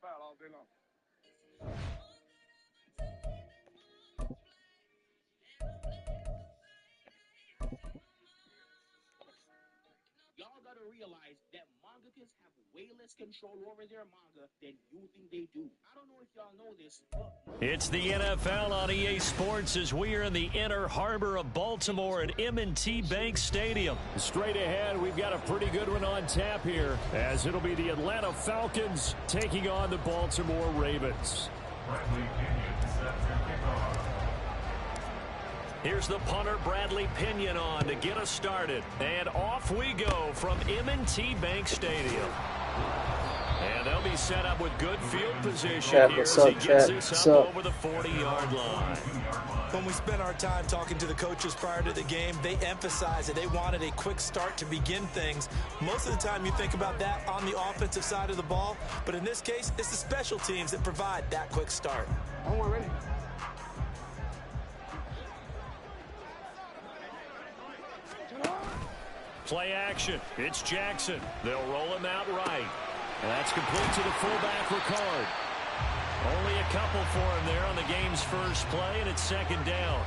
Y'all gotta realize that mangakers have way less control over their manga than you think they do. I don't know if y'all know this, but it's the NFL on EA Sports as we are in the inner harbor of Baltimore at M&T Bank Stadium. Straight ahead, we've got a pretty good one on tap here, as it'll be the Atlanta Falcons taking on the Baltimore Ravens. Here's the punter, Bradley Pinion, on to get us started. And off we go from M&T Bank Stadium. And they'll be set up with good field position here as he gets this up over the 40-yard line. When we spent our time talking to the coaches prior to the game, they emphasized that they wanted a quick start to begin things. Most of the time you think about that on the offensive side of the ball, but in this case, it's the special teams that provide that quick start. Ready? Play action. It's Jackson. They'll roll him out right. And that's complete to the fullback, Ricard. Only a couple for him there on the game's first play, and it's second down.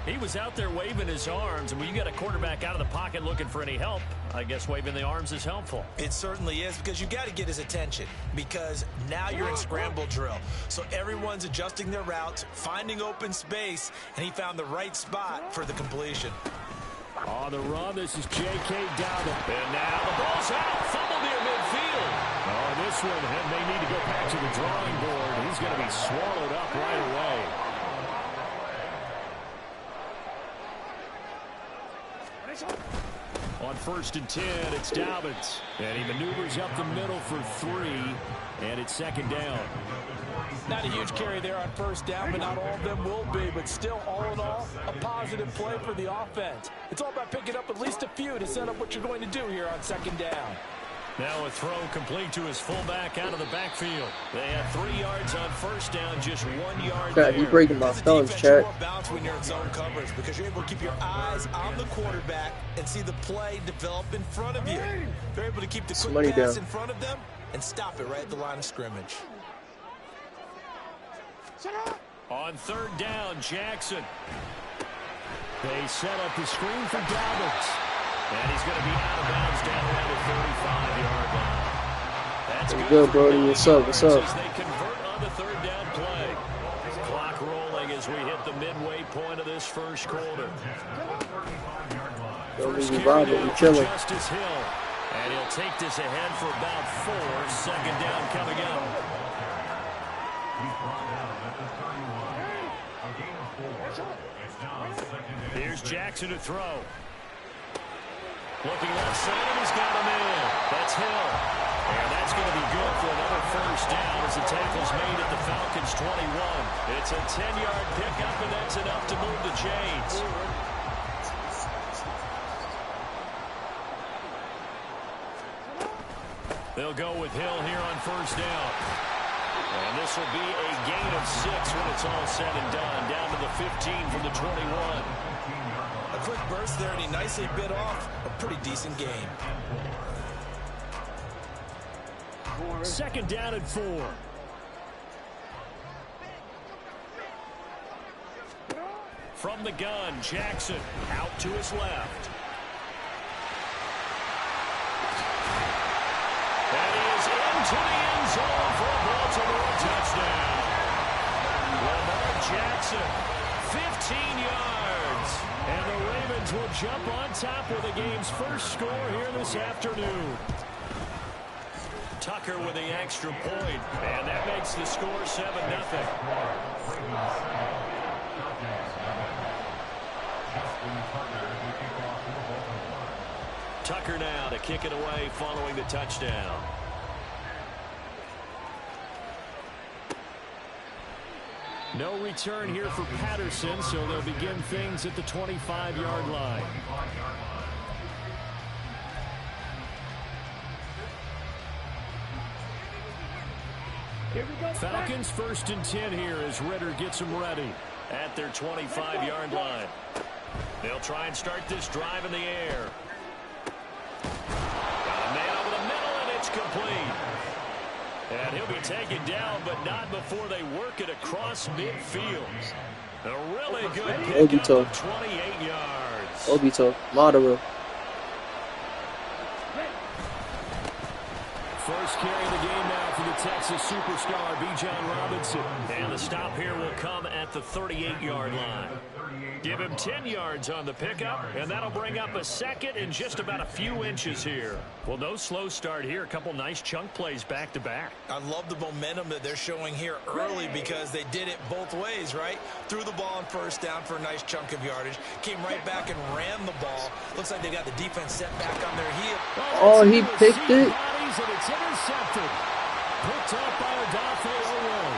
He was out there waving his arms, and when you got a quarterback out of the pocket looking for any help, I guess waving the arms is helpful. It certainly is, because you got to get his attention, because now you're in scramble drill. So everyone's adjusting their routes, finding open space, and he found the right spot for the completion. On the run, this is J.K. Dobbins. And now the ball's out. Fumble near midfield. Oh, this one may need to go back to the drawing board. He's going to be swallowed up right away. On 1st and 10, it's Dobbins. And he maneuvers up the middle for 3. And it's second down. Not a huge carry there on first down, but not all of them will be. But still, all in all, a positive play for the offense. It's all about picking up at least a few to set up what you're going to do here on second down. Now a throw complete to his fullback out of the backfield. They had 3 yards on first down, just 1 yard there. You breaking my thumbs, Chad. More bounce when you're in zone coverage because you're able to keep your eyes on the quarterback and see the play develop in front of you. They're able to keep the quick pass in front of them and stop it right at the line of scrimmage. On 3rd down, Jackson. They set up the screen for Dobbins. And he's going to be out of bounds down around the 35-yard line. That's good, Brody. What's up? What's up? As they convert on the 3rd down play. Clock rolling as we hit the midway point of this first quarter. First carry now for Justice Hill. And he'll take this ahead for about 4. Second down coming up. Here's Jackson to throw. Looking left side, and he's got him in. That's Hill. And that's going to be good for another first down as the tackle's made at the Falcons' 21. It's a 10-yard pickup, and that's enough to move the chains. They'll go with Hill here on first down. And this will be a gain of 6 when it's all said and done. Down to the 15 from the 21. A quick burst there, and he nicely bit off a pretty decent game. Second down and 4. From the gun, Jackson out to his left. And he is into the end zone for a Baltimore touchdown. Lamar Jackson, 15 yards. And the Ravens will jump on top with the game's first score here this afternoon. Tucker with the extra point, and that makes the score 7-0. Tucker now to kick it away following the touchdown. No return here for Patterson, so they'll begin things at the 25-yard line. Falcons 1st and 10 here as Ritter gets them ready at their 25-yard line. They'll try and start this drive in the air. Got a man over the middle, and it's complete. And he'll be taken down, but not before they work it across midfield. A really good pickup of 28 yards. Obito, Madara. First carry of the game now for the Texas superstar, Bijan Robinson. And the stop here will come at the 38-yard line. Give him 10 yards on the pickup, and that'll bring up a second in just about a few inches here. Well, no slow start here. A couple nice chunk plays back-to-back. I love the momentum that they're showing here early because they did it both ways, right? Threw the ball on first down for a nice chunk of yardage. Came right back and ran the ball. Looks like they got the defense set back on their heel. Oh, he picked it. And it's intercepted. Picked up by Odafe Oweh.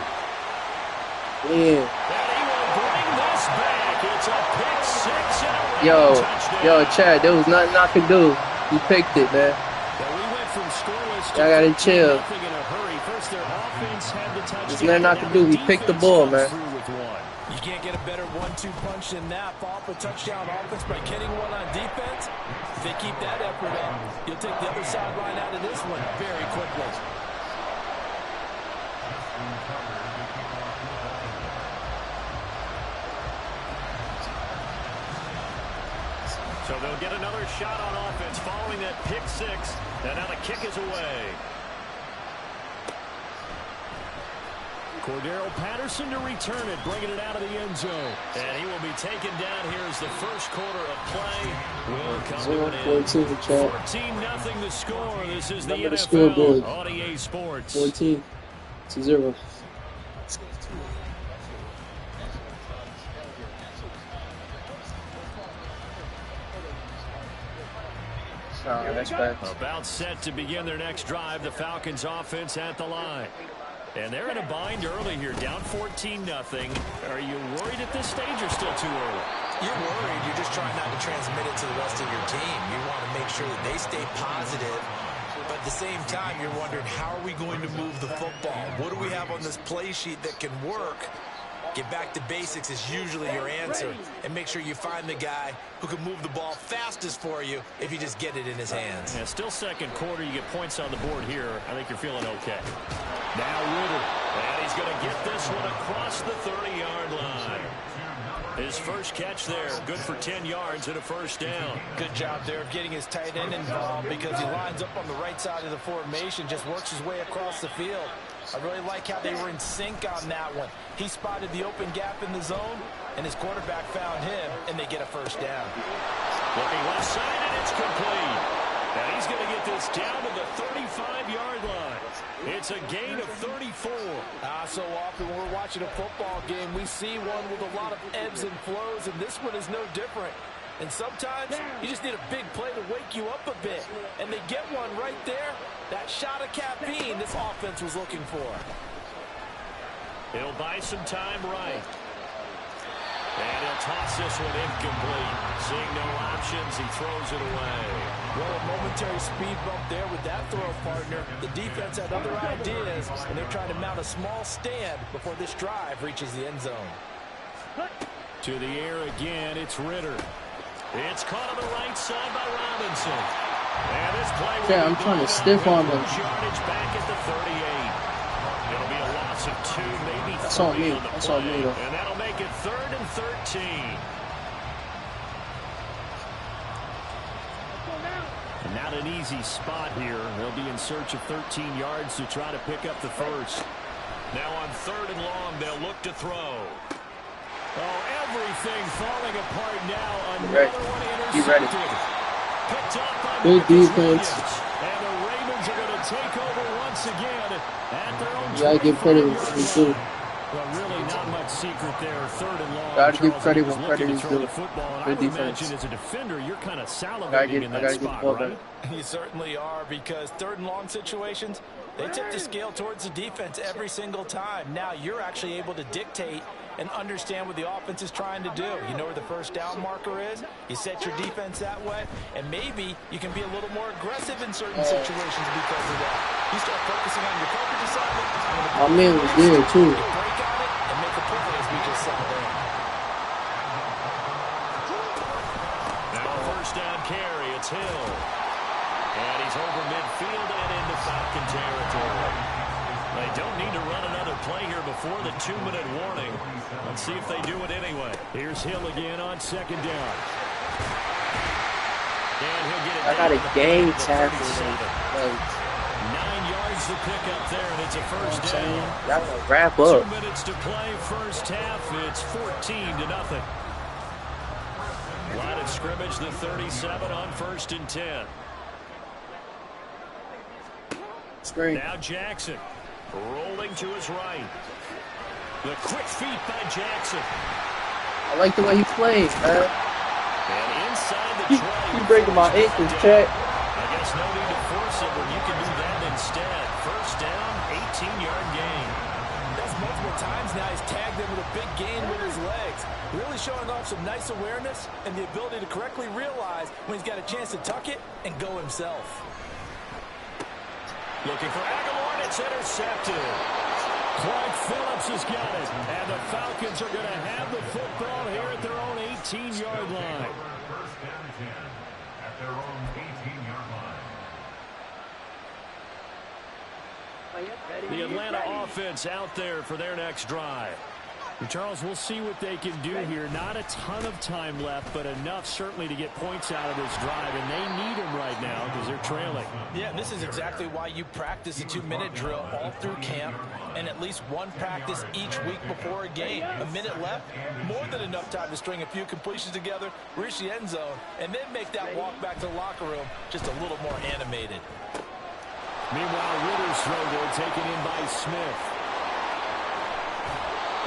Yeah. And he will bring this back. It's a pick six and a touchdown. Yo, Chad, there was nothing I could do. He picked it, man. We went from scoreless to Y'all gotta chill. nothing in a hurry. First, their offense had the touchdown. There's nothing I could do. He picked the ball, man. You can't get a better 1-2 punch than that. Off a touchdown offense by getting one on defense. If they keep that effort up, you'll take the other sideline out of this one very quickly. So they'll get another shot on offense following that pick six. And now the kick is away. Cordero Patterson to return it, bringing it out of the end zone. And he will be taken down here as the first quarter of play will come to an end. 14-0 the score. This is the NFL on EA Sports. 14-0. That's bad. About set to begin their next drive. The Falcons offense at the line. And they're in a bind early here, down 14-0. Are you worried at this stage or still too early? You're worried. You're just trying not to transmit it to the rest of your team. You want to make sure that they stay positive. But at the same time, you're wondering, how are we going to move the football? What do we have on this play sheet that can work? Get back to basics is usually your answer. And make sure you find the guy who can move the ball fastest for you if you just get it in his hands. Yeah, still second quarter. You get points on the board here. I think you're feeling okay. Now Ritter. And he's going to get this one across the 30-yard line. His first catch there. Good for 10 yards and a first down. Good job there of getting his tight end involved because he lines up on the right side of the formation, just works his way across the field. I really like how they were in sync on that one. He spotted the open gap in the zone, and his quarterback found him, and they get a first down. Looking left side, and it's complete. And he's going to get this down to the 35-yard line. It's a gain of 34. So often when we're watching a football game, we see one with a lot of ebbs and flows, and this one is no different. And sometimes you just need a big play to wake you up a bit. And they get one right there. That shot of caffeine this offense was looking for. He'll buy some time right. And he'll toss this one incomplete. Seeing no options, he throws it away. Well, a momentary speed bump there with that throw, partner. The defense had other ideas, and they're trying to mount a small stand before this drive reaches the end zone. To the air again, it's Ritter. It's caught on the right side by Robinson. And this play will I'm trying to stiff on them. Yardage back at the 38. It'll be a loss of 2, maybe 3 That's on me. on the That's play. on me, though. And that'll make it 3rd and 13. And not an easy spot here. They'll be in search of 13 yards to try to pick up the first. Now on 3rd and long, they'll look to throw. Oh, everything falling apart now. Another one intercepted. Be ready. Picked up by Good Marcus defense. Williams. And the Ravens are going to take over once again at their own. You gotta give credit when it's due. Well, really not much secret there. 3rd and long. Gotta give Charles, credit he was when credit looking is to throw due. the football, and Good I would defense. imagine as a defender, you're kind of salivating in that spot, right? You certainly are, because 3rd and long situations, they tip the scale towards the defense every single time. Now you're actually able to dictate and understand what the offense is trying to do. You know where the first down marker is. You set your defense that way, and maybe you can be a little more aggressive in certain situations because of that. You start focusing on your coverage assignment. My man was there, too. You break on it and make a play, as we just saw there. Now a first down carry. It's Hill. And he's over midfield and into Falcon territory. don't need to run another play here before the 2-minute warning. Let's see if they do it anyway. Here's Hill again on second down. And he'll get it I got a game tackle. 9 yards to pick up there, and it's a first down. Y'all gonna wrap up. 2 minutes to play first half. It's 14-0. Line of scrimmage, the 37 on 1st and 10. Screen. Now Jackson rolling to his right. The quick feet by Jackson. I like the way he plays, man. And inside the tray. He breaking my ankles, check. I guess no need to force it when you can do that instead. First down, 18-yard gain. That's multiple times now he's tagged him with a big gain with his legs. Really showing off some nice awareness and the ability to correctly realize when he's got a chance to tuck it and go himself. Looking for Aguilar, and it's intercepted. Clark Phillips has got it. And the Falcons are going to have the football here at their own 18-yard line. First down and 10 at their own 18-yard line. The Atlanta offense out there for their next drive. And Charles, we'll see what they can do here. Not a ton of time left, but enough certainly to get points out of this drive. And they need them right now because they're trailing. Yeah, this is exactly why you practice a 2-minute drill all through camp and at least one practice each week before a game. A minute left, more than enough time to string a few completions together, reach the end zone, and then make that walk back to the locker room just a little more animated. Meanwhile, Ritter's throw there taken in by Smith.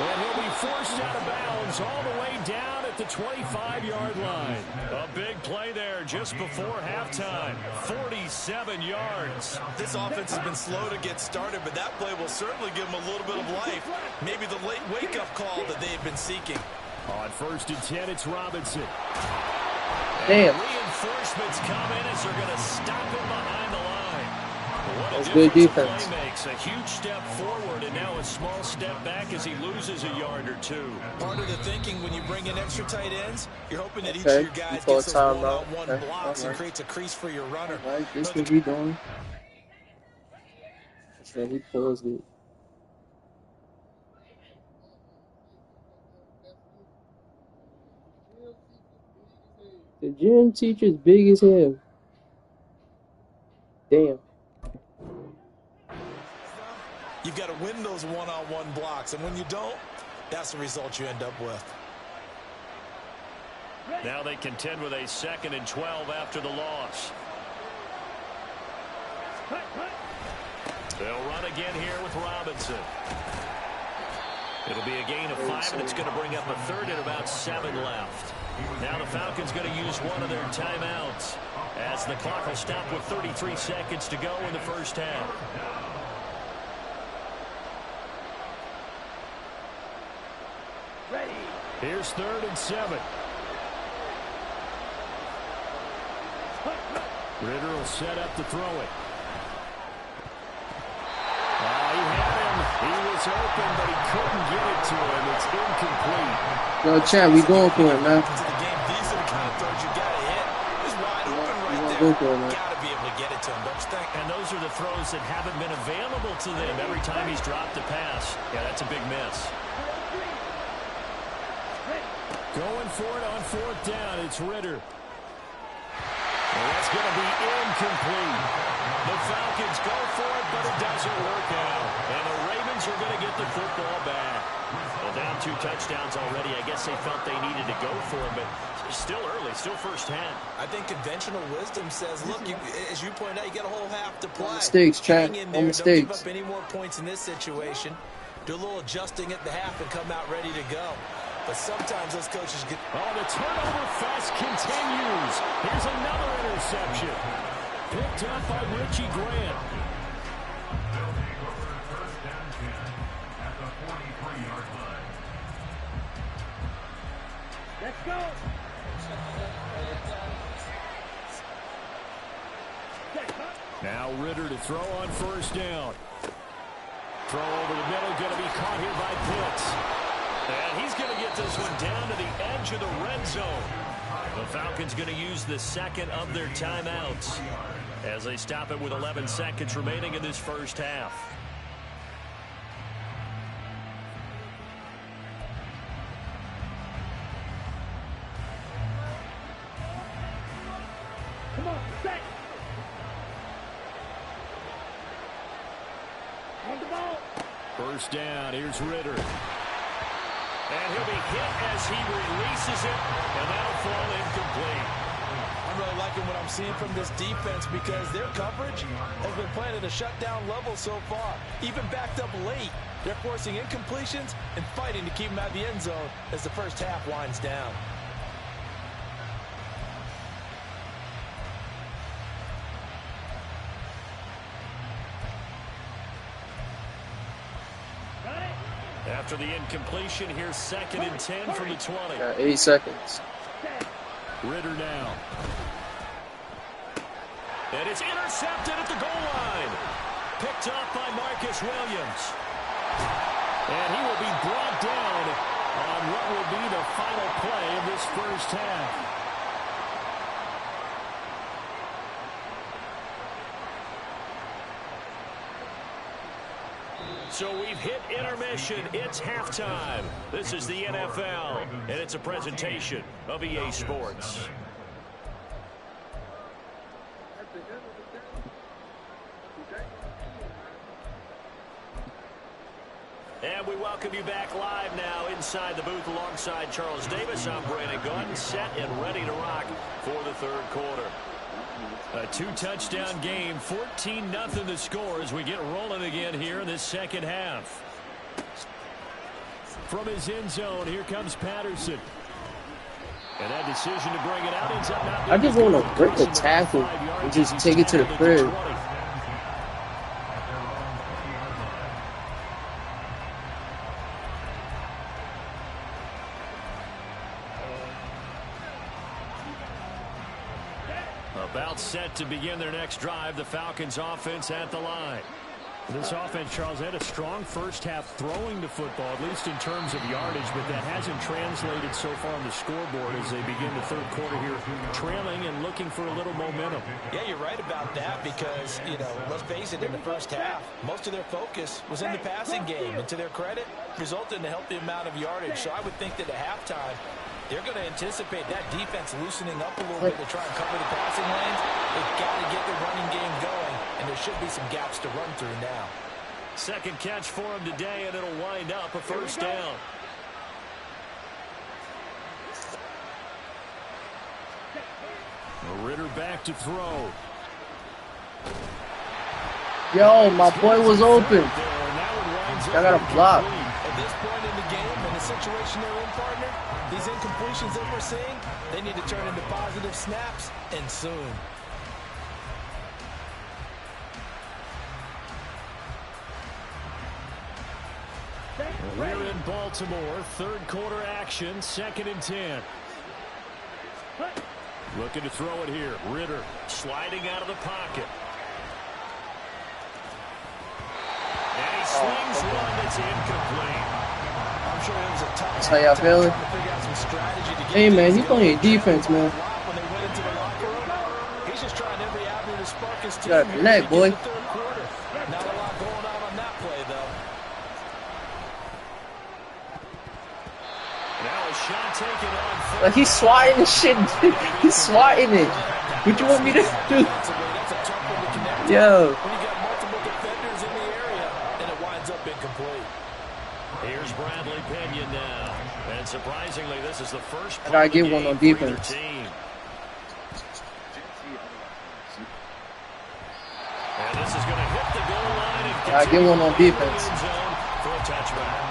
And he'll be forced out of bounds all the way down at the 25-yard line. A big play there just before halftime. 47 yards. This offense has been slow to get started, but that play will certainly give them a little bit of life. Maybe the late wake-up call that they've been seeking. On 1st and 10, it's Robinson. Damn. And reinforcements come in as they're going to stop him behind the line. What That's a good difference defense. a play makes. A huge step forward and now a small step back as he loses a yard or two. Part of the thinking when you bring in extra tight ends, you're hoping that each Okay, of your guys you call gets those timeout. one-on-one Okay, blocks and alright. creates a crease for your runner. Alright, this is what we doing. So he pulls it. The gym teacher's big as hell. Damn. You've got to win those one-on-one blocks, and when you don't, that's the result you end up with. Now they contend with a 2nd and 12 after the loss. They'll run again here with Robinson. It'll be a gain of 5, and it's going to bring up a 3rd and about 7 left. Now the Falcons going to use one of their timeouts as the clock will stop with 33 seconds to go in the first half. Here's 3rd and 7. Ritter will set up to throw it. He had him. He was open, but he couldn't get it to him. It's incomplete. Yo, Chad, we going for it, man. To the game, these are the kind of throws you got to hit. It's wide open right there. Go for it, man. Got to be able to get it to him, don't you think? And those are the throws that haven't been available to them every time he's dropped a pass. Yeah, that's a big miss. Going for it on 4th down. It's Ritter. Well, that's going to be incomplete. The Falcons go for it, but it doesn't work out. And the Ravens are going to get the football back. Well, down 2 touchdowns already. I guess they felt they needed to go for it, but still early, still first half. I think conventional wisdom says, look, as you pointed out, you got a whole half to play. Mistakes, Chad. Hang in No there, mistakes. don't give up any more points in this situation. Do a little adjusting at the half and come out ready to go. But sometimes those coaches get... Oh, the turnover fest continues. Here's another interception. Picked up by Richie Grant. They'll take over at first down 10 at the 43-yard line. Let's go. Now Ritter to throw on 1st down. Throw over the middle, going to be caught here by Pitts. And he's going to get this one down to the edge of the red zone. The Falcons going to use the 2nd of their timeouts as they stop it with 11 seconds remaining in this first half. First down, here's Ritter. And he'll be hit as he releases it, and that'll fall incomplete. I'm really liking what I'm seeing from this defense because their coverage has been playing at a shutdown level so far. Even backed up late, they're forcing incompletions and fighting to keep them out of the end zone as the first half winds down. After the incompletion, here's 2nd and 10 from the 20. 8 seconds. Ritter now. And it's intercepted at the goal line. Picked up by Marcus Williams. And he will be brought down on what will be the final play of this first half. So we've hit intermission. It's halftime. This is the NFL, and it's a presentation of EA Sports. And we welcome you back live now inside the booth alongside Charles Davis. I'm Brandon Gordon, set and ready to rock for the third quarter. A 2-touchdown game, 14-0 the score as we get rolling again here in this second half. From his end zone, here comes Patterson. And that decision to bring it out ends up not I just want to break the tackle and just take it to the crib. About set to begin their next drive, the Falcons offense at the line. This offense, Charles, had a strong first half throwing the football, at least in terms of yardage, but that hasn't translated so far on the scoreboard as they begin the third quarter here, trailing and looking for a little momentum. Yeah, you're right about that because, let's face it, in the first half, most of their focus was in the passing game. And to their credit, resulted in a healthy amount of yardage. So I would think that at halftime, they're going to anticipate that defense loosening up a little bit to try and cover the passing lanes. They've got to get the running game going, and there should be some gaps to run through now. Second catch for him today, and it'll wind up a first down. Ritter back to throw. Yo, my boy was open. I got a block. At this point in the game, in the situation they're in, partner, these incompletions that we're seeing, they need to turn into positive snaps, and soon. We're in Baltimore, third quarter action, 2nd and 10. Looking to throw it here. Ritter sliding out of the pocket. And he slings one that's incomplete. I'm sure it was a tough That's how y'all feeling? Hey, man, you playing defense, man. When they went into the locker room, he's just trying every avenue to spark his team. Got a connect, boy. Not a lot going on that play, though. Now a shot taken on. Like, he's swatting the shit. He's swatting it. What you want me to do? That's a tough one to connect. Yo. When you got multiple defenders in the area, and it winds up incomplete. Here's Bradley Pinion now. And surprisingly, this is the first I gotta get one on defense. And this is going to hit the goal line. And I get one on defense. For a touchback.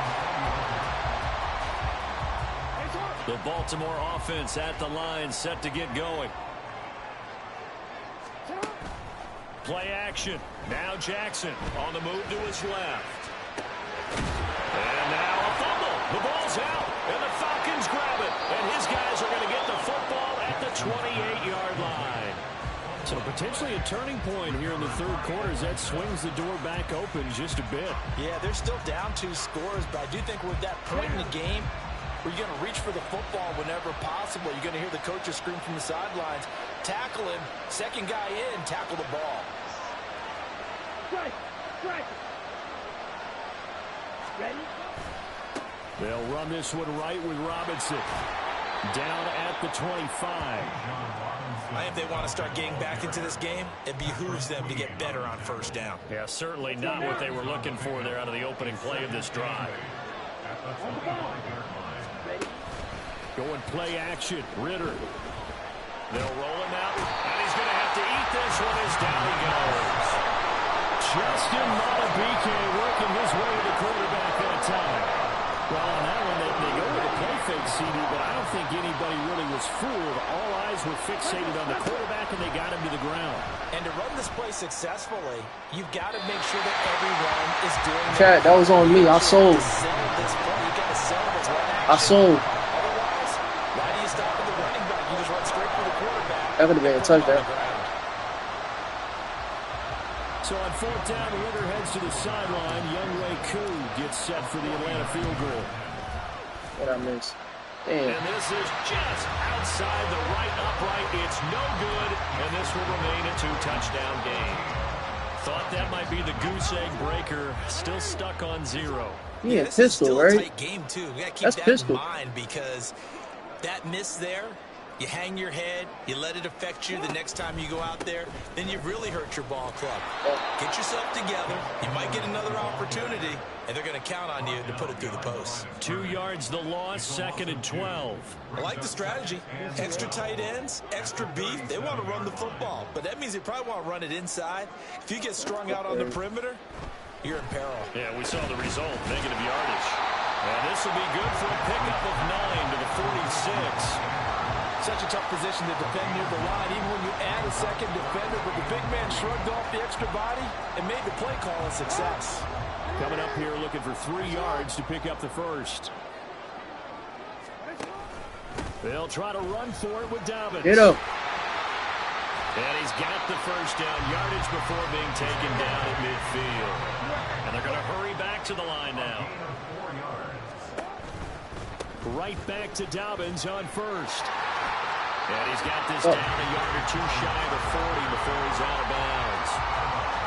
The Baltimore offense at the line, set to get going. Play action. Now Jackson on the move to his left. And now a fumble. The ball's out, and the Falcons grab it. And his guys are going to get the football at the 28-yard line. So potentially a turning point here in the third quarter as that swings the door back open just a bit. Yeah, they're still down 2 scores, but I do think we're at that point in the game where you're going to reach for the football whenever possible. You're going to hear the coaches scream from the sidelines, tackle him, second guy in, tackle the ball. They'll run this one right with Robinson. Down at the 25. If they want to start getting back into this game, it behooves them to get better on first down. Yeah, certainly not what they were looking for there out of the opening play of this drive. Going play action. Ritter. They'll roll him out, and he's going to have to eat this one as down he goes. Justin Matabike working his way to the quarterback that time. Well, on that one, they go with a play fake, CD, but I don't think anybody really was fooled. All eyes were fixated on the quarterback, and they got him to the ground. And to run this play successfully, you've got to make sure that everyone is doing Chat, that was on me. I sold. I sold. Otherwise, why do you stop at the running back? You just run straight for the quarterback. That would have been a touchdown. So on fourth down, Ritter heads to the sideline. Younghoe Koo gets set for the Atlanta field goal. What I missed? Damn. And this is just outside the right upright. It's no good, and this will remain a two-touchdown game. Thought that might be the goose egg breaker. Still stuck on 0. Yeah, this pistol, is still right? a tight game, too. We got to keep That's that pistol. in mind because that miss there, you hang your head, you let it affect you the next time you go out there, then you've really hurt your ball club. Get yourself together. You might get another opportunity, and they're going to count on you to put it through the post. 2 yards the loss, 2nd and 12. I like the strategy. Extra tight ends, extra beef. They want to run the football, but that means they probably want to run it inside. If you get strung out on the perimeter, you're in peril. Yeah, we saw the result, negative yardage. And this will be good for a pickup of 9 to the 46. Such a tough position to defend near the line, even when you add a second defender, but the big man shrugged off the extra body and made the play call a success. Coming up here looking for 3 yards to pick up the first. They'll try to run for it with Dobbins. Get up. And he's got the first down yardage before being taken down at midfield. And they're going to hurry back to the line now. Right back to Dobbins on first. And he's got this down a yard or 2 shy of the 40 before he's out of bounds.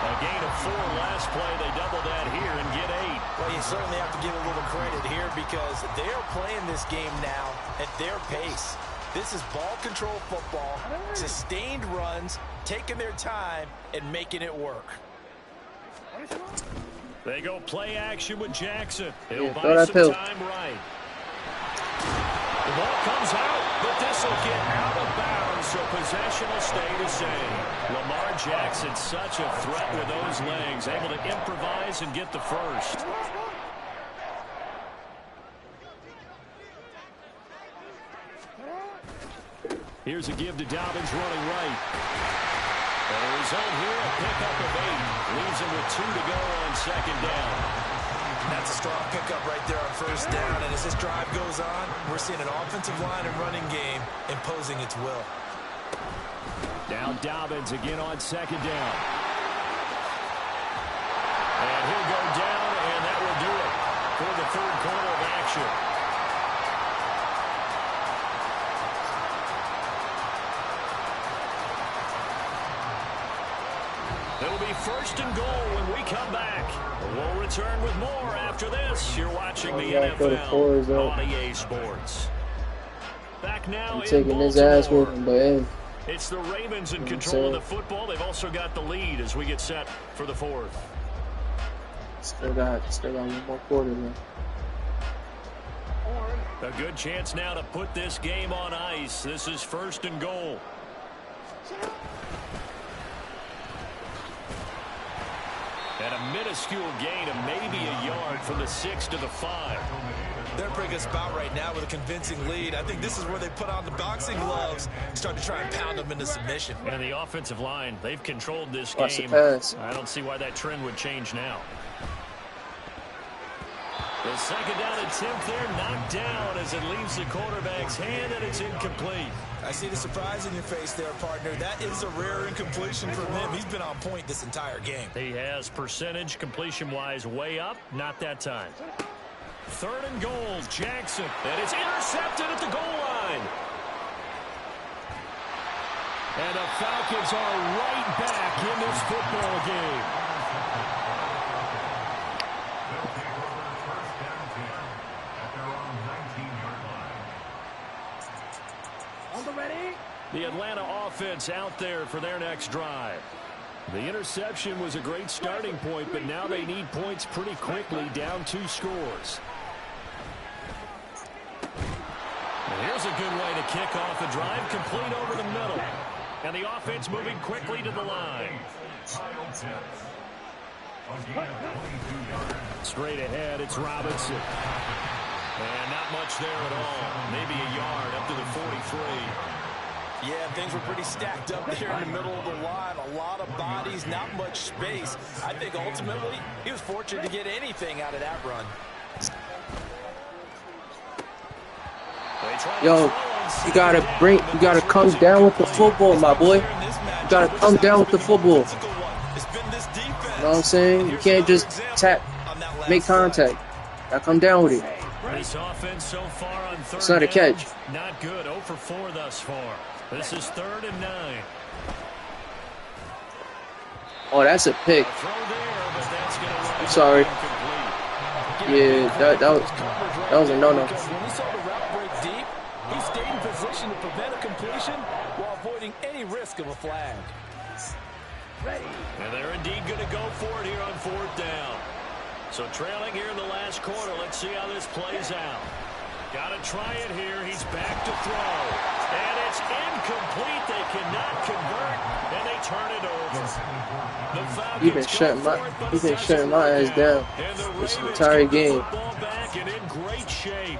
A gain of 4 last play. They double that here and get 8. Well, you certainly have to give a little credit here because they are playing this game now at their pace. This is ball control football, sustained runs, taking their time, and making it work. They go play action with Jackson. He'll Yeah, buy some time right. The ball comes out, but this will get out of bounds, so possession will stay the same. Lamar Jackson, such a threat with those legs, able to improvise and get the first. Here's a give to Dobbins running right. And the result here, a pickup of 8. Leaves him with 2 to go on 2nd down. That's a strong pickup right there on first down, and as this drive goes on, we're seeing an offensive line and running game imposing its will. Now Dobbins again on 2nd down. And he'll go down, and that will do it for the 3rd quarter of action. It'll be 1st and goal when we come back. We'll return with more after this. You're watching the NFL on EA Sports. Back now in Taking his ass with Baltimore. him, but hey. It's the Ravens in control of the football. They've also got the lead as we get set for the 4th. Still got 1 more quarter left. A good chance now to put this game on ice. This is 1st and goal. And a minuscule gain of maybe a yard from the 6 to the 5. They're in a pretty good spot right now with a convincing lead. I think this is where they put on the boxing gloves and start to try and pound them into submission. And the offensive line, they've controlled this Watch the game. pass. I don't see why that trend would change now. The 2nd down attempt there knocked down as it leaves the quarterback's hand, and it's incomplete. I see the surprise in your face there, partner. That is a rare incompletion from him. He's been on point this entire game. He has percentage completion-wise way up, not that time. 3rd and goal, Jackson, and it's intercepted at the goal line. And the Falcons are right back in this football game. The Atlanta offense out there for their next drive. The interception was a great starting point, but now they need points pretty quickly, down 2 scores. And here's a good way to kick off the drive, complete over the middle. And the offense moving quickly to the line. Straight ahead, it's Robinson. And not much there at all. Maybe a yard up to the 43. Yeah, things were pretty stacked up there in the middle of the line. A lot of bodies, not much space. I think ultimately he was fortunate to get anything out of that run. Yo, you gotta come down with the football, my boy. You gotta come down with the football. You know what I'm saying? You can't just make contact. Gotta come down with it. This offense so far on third It's not a down, catch. Not good. 0 for 4 thus far. This is 3rd and 9. Oh, that's a pick. Throw there, but that's going to I'm sorry. incomplete. Yeah, that was a no-no. Because when he saw the route break deep, he stayed in position to prevent a completion while avoiding any risk of a flag. And they're indeed going to go for it here on 4th down. So trailing here in the last quarter. Let's see how this plays out. Got to try it here. He's back to throw. And it's incomplete. They cannot convert, and they turn it over. The Falcons He's been shutting my ass down this entire game. Football back and in great shape.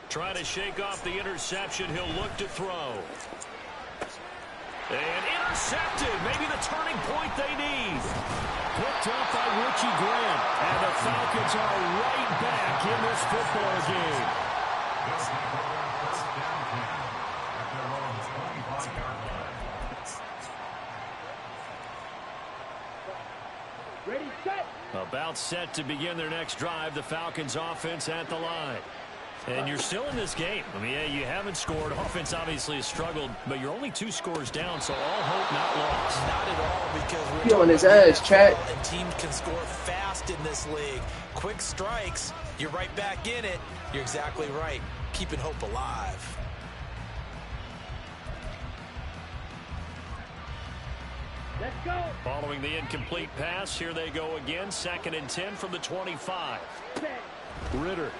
Trying to shake off the interception. He'll look to throw. And intercepted. Maybe the turning point they need. Picked up by Richie Grant. And the Falcons are right back in this football game. About set to begin their next drive. The Falcons offense at the line. And you're still in this game. I mean, yeah, you haven't scored. Offense obviously has struggled, but you're only 2 scores down, so all hope not lost. Not at all, because He on his ass, chat. And teams can score fast in this league. Quick strikes, you're right back in it. You're exactly right. Keeping hope alive. Let's go. Following the incomplete pass, here they go again. 2nd and 10 from the 25. Ritter.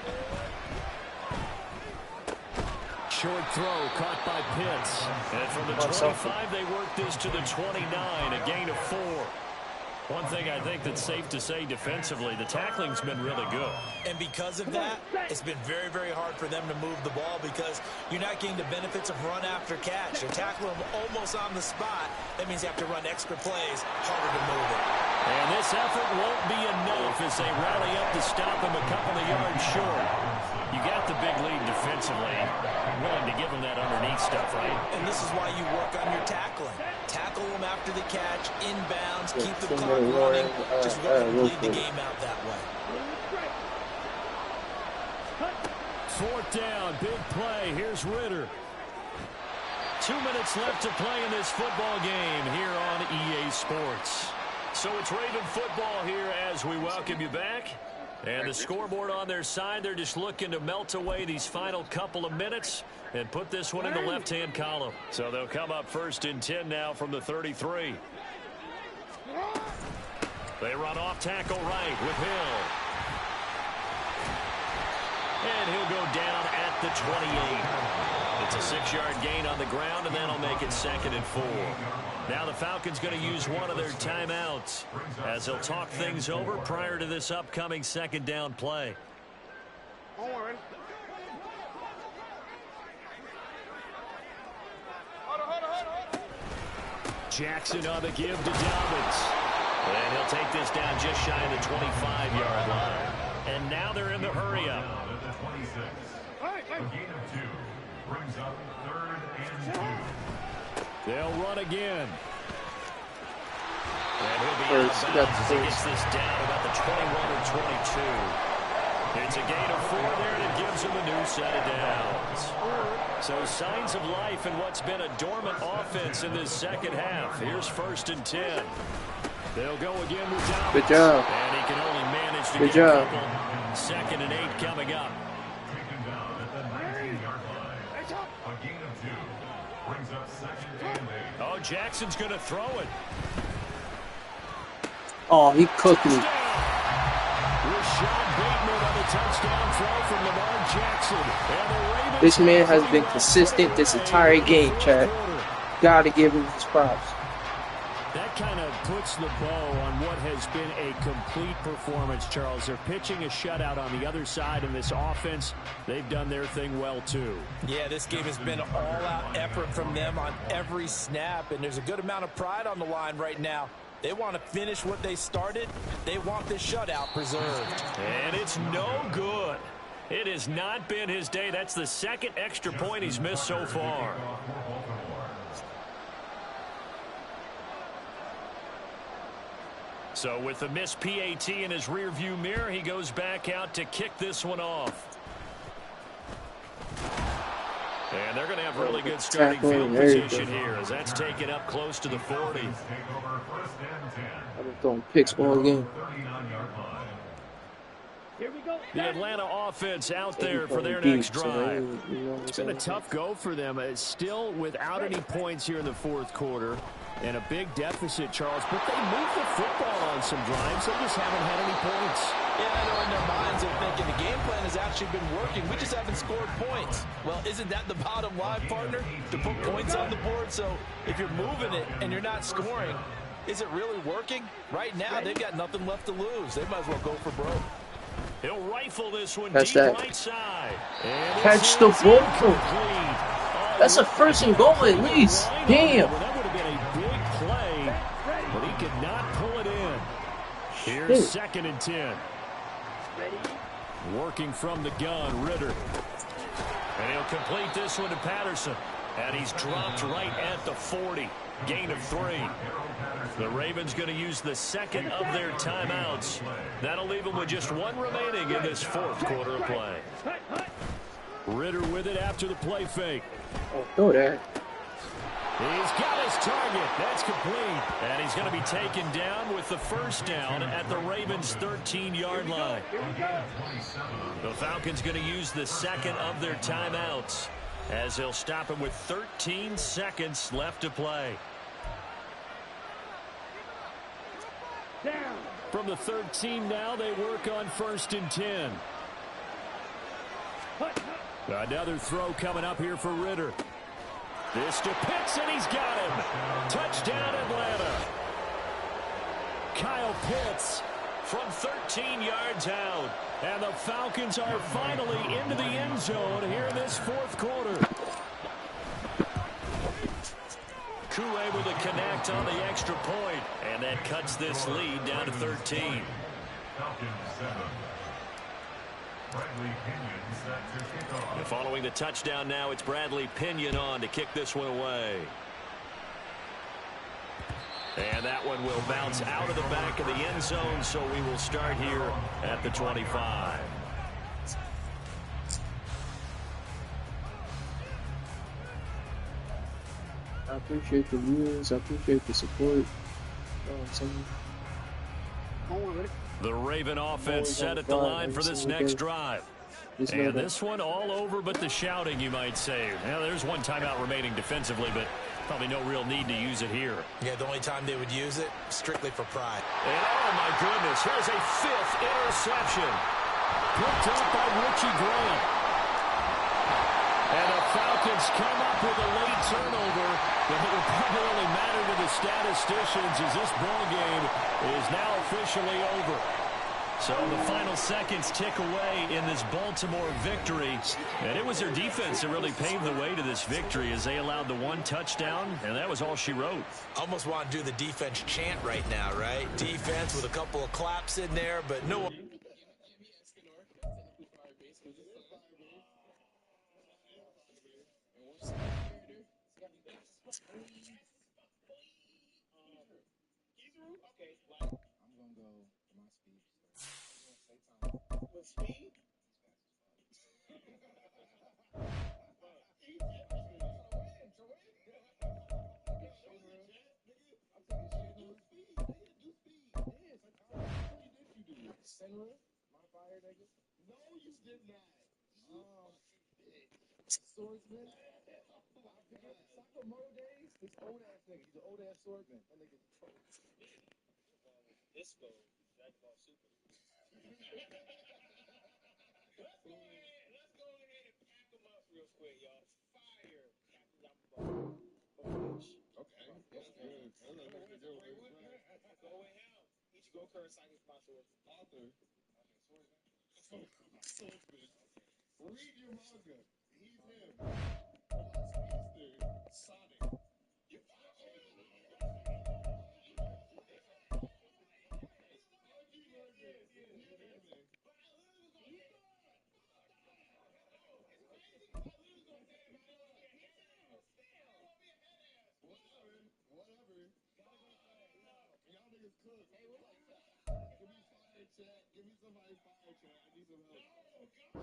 Short throw caught by Pitts. And from the 25, they work this to the 29, a gain of 4. One thing I think that's safe to say defensively, the tackling's been really good. And because of that, it's been very, very hard for them to move the ball because you're not getting the benefits of run after catch. You're tackling them almost on the spot. That means you have to run extra plays, harder to move it. And this effort won't be enough as they rally up to stop him a couple of yards short. You got the big lead defensively. Willing to give them that underneath stuff, right? And this is why you work on your tackling. Tackle them after the catch, inbounds, keep the clock running. Just really lead the game out that way. 4th down, big play. Here's Ritter. 2 minutes left to play in this football game here on EA Sports. So it's Raven football here as we welcome you back. And the scoreboard on their side, they're just looking to melt away these final couple of minutes and put this one in the left-hand column. So they'll come up 1st and 10 now from the 33. They run off tackle right with Hill. And he'll go down at the 28. It's a 6-yard gain on the ground, and that'll make it 2nd and 4. Now the Falcons going to use one of their timeouts as they'll talk things over prior to this upcoming 2nd down play. Jackson on the give to Dobbins. And he'll take this down just shy of the 25-yard line. And now they're in the hurry-up. A gain of 2 brings up 3rd and 2. They'll run again. And he'll be out of bounds as he gets this down about the 21 or 22. It's a gain of 4 there, and it gives him a new set of downs. So signs of life in what's been a dormant offense in this second half. Here's 1st and 10. They'll go again with Dobbins. Good job. And he can only manage to Good get a job. couple. 2nd and 8 coming up. Taken down at the 19-yard line. A gain of 2 brings up 2nd and 8. Oh, Jackson's going to throw it. Oh, he cooked me. Rashad Bateman on the touchdown throw from Lamar Jackson. And the Ravens This man has been consistent this entire game, Chad. Gotta give him his props. That kind of puts the bow on what has been a complete performance, Charles. They're pitching a shutout on the other side in this offense. They've done their thing well, too. Yeah, this game has been an all-out effort from them on every snap, and there's a good amount of pride on the line right now. They want to finish what they started. They want this shutout preserved. And it's no good. It has not been his day. That's the 2nd extra point he's missed so far. So with the missed PAT in his rearview mirror, he goes back out to kick this one off. And they're going to have really good starting field position here as that's taken up close to the 40. I've been throwing picks all game. The Atlanta offense out there for their next drive. It's been a tough go for them. It's still without any points here in the 4th quarter. And a big deficit, Charles. But they moved the football on some drives. They just haven't had any points. Yeah, I know in their minds they're thinking the game plan has actually been working. We just haven't scored points. Well, isn't that the bottom line, partner? To put points on the board. So if you're moving it and you're not scoring, is it really working? Right now, they've got nothing left to lose. They might as well go for broke. He'll rifle this one Catch deep that. right side. And Catch the ball. incomplete. That's a 1st and goal at least. Damn. Well, that would have been a big play, but he could not pull it in. Here's 2nd and 10. Working from the gun, Ritter. And he'll complete this one to Patterson. And he's dropped right at the 40. Gain of 3. The Ravens going to use the 2nd of their timeouts. That'll leave them with just 1 remaining in this 4th quarter of play. Ritter with it after the play fake. Oh, throw that. He's got his target. That's complete. And he's going to be taken down with the 1st down at the Ravens' 13-yard line. The Falcons going to use the 2nd of their timeouts as they'll stop him with 13 seconds left to play. From the 13 now, they work on 1st and 10. Another throw coming up here for Ritter. This to Pitts, and he's got him. Touchdown, Atlanta. Kyle Pitts from 13 yards out. And the Falcons are finally into the end zone here in this 4th quarter. Koo able to connect on the extra point, and that cuts this lead down to 13. And following the touchdown now, it's Bradley Pinion on to kick this one away. And that one will bounce out of the back of the end zone, so we will start here at the 25. I appreciate the views. I appreciate the support. You know what I'm saying? The Raven offense set at the line for this next drive. And this one all over but the shouting, you might say. Now, there's one timeout remaining defensively, but probably no real need to use it here. Yeah, the only time they would use it, strictly for pride. And oh, my goodness, here's a 5th interception. Picked up by Richie Grant. And the Falcons come up with a late turnover, but it will probably only matter to the statisticians as this ball game is now officially over. So the final seconds tick away in this Baltimore victory. And it was their defense that really paved the way to this victory as they allowed the 1 touchdown, and that was all she wrote. Almost want to do the defense chant right now, right? Defense with a couple of claps in there, but no one.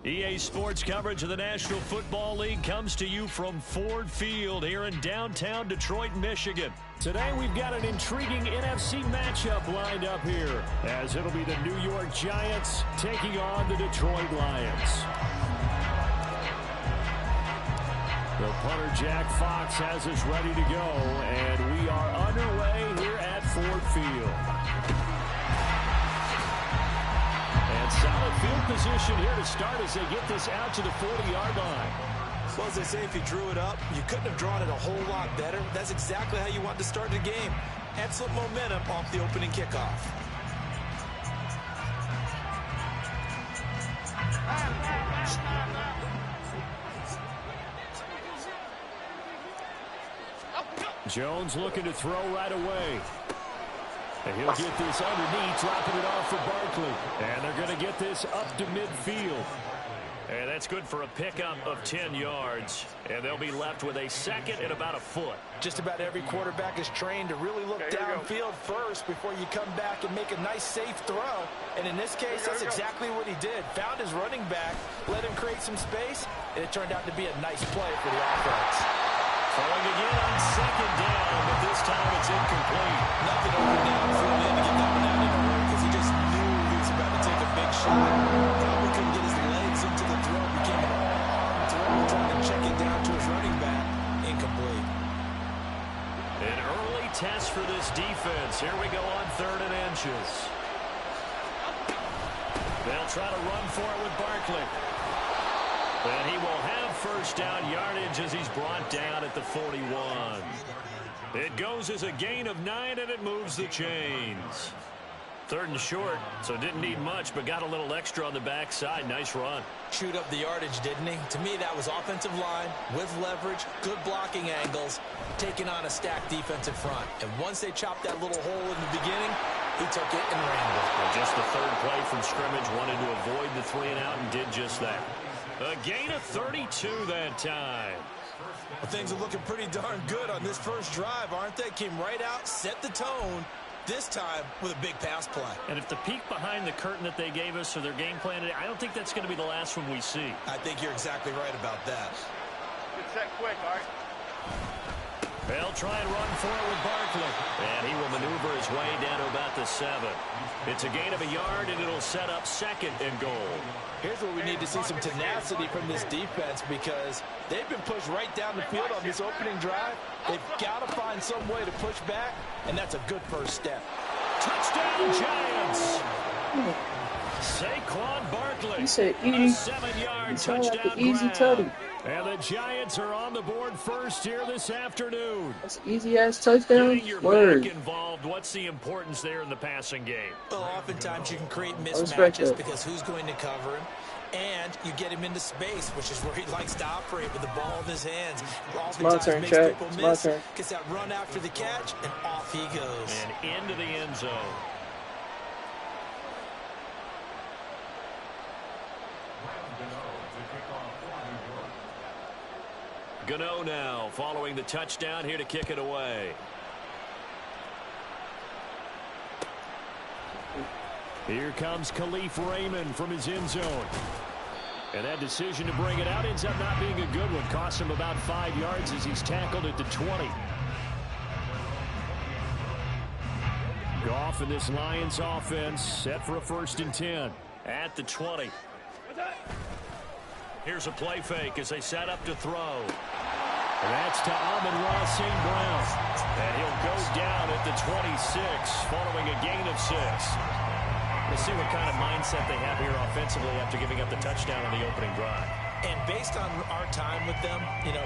EA Sports coverage of the National Football League comes to you from Ford Field here in downtown Detroit, Michigan. Today we've got an intriguing NFC matchup lined up here, as it'll be the New York Giants taking on the Detroit Lions. The punter Jack Fox has us ready to go, and we are underway here at Ford Field. And solid field position here to start as they get this out to the 40-yard line. Well, as they say, if you drew it up, you couldn't have drawn it a whole lot better. That's exactly how you want to start the game. Excellent momentum off the opening kickoff. Jones looking to throw right away. And he'll get this underneath, dropping it off for Barkley. And they're going to get this up to midfield. And that's good for a pickup of 10 yards. And they'll be left with a second and about a foot. Just about every quarterback is trained to really look downfield first before you come back and make a nice, safe throw. And in this case, that's exactly what he did. Found his running back, let him create some space, and it turned out to be a nice play for the offense. Throwing again on second down, but this time it's incomplete. Nothing over downfield in to get that one out in a hurry because he just knew he was about to take a big shot. Probably couldn't get his legs into the throw. Became an arm throw, trying to check it down to his running back. Incomplete. An early test for this defense. Here we go on 3rd and inches. They'll try to run for it with Barkley. And he will have first down yardage as he's brought down at the 41. It goes as a gain of 9, and it moves the chains. 3rd and short, so didn't need much, but got a little extra on the backside. Nice run. Chewed up the yardage, didn't he? To me, that was offensive line with leverage, good blocking angles, taking on a stacked defensive front. And once they chopped that little hole in the beginning, he took it and ran with it. And just the 3rd play from scrimmage, wanted to avoid the 3 and out and did just that. A gain of 32 that time. Well, things are looking pretty darn good on this first drive, aren't they? Came right out, set the tone, this time with a big pass play. And if the peek behind the curtain that they gave us or their game plan today, I don't think that's going to be the last one we see. I think you're exactly right about that. Good set quick, Art. They'll try and run for it with Barkley. And he will maneuver his way down to about the 7. It's a gain of a yard, and it'll set up 2nd and goal. Here's where we need to see some tenacity from this defense because they've been pushed right down the field on this opening drive. They've got to find some way to push back, and that's a good first step. Touchdown, Giants! Saquon Barkley. He said a easy. 7-yard Sound like touchdown an easy grab. tutty. And the Giants are on the board first here this afternoon. That's an easy-ass touchdown. Getting your Word. back involved, what's the importance there in the passing game? Well, oftentimes you can create respect mismatches that. because who's going to cover him? And you get him into space, which is where he likes to operate with the ball in his hands. My turn, makes Chad. people It's my miss, turn. gets that run after the catch, and off he goes. And into the end zone. Gano now following the touchdown here to kick it away. Here comes Khalif Raymond from his end zone. And that decision to bring it out ends up not being a good one. Costs him about 5 yards as he's tackled at the 20. Goff and this Lions offense set for a 1st and 10 at the 20. Here's a play fake as they set up to throw. And that's to Amon-Ra St. Brown. And he'll go down at the 26 following a gain of 6. We'll see what kind of mindset they have here offensively after giving up the touchdown on the opening drive. And based on our time with them,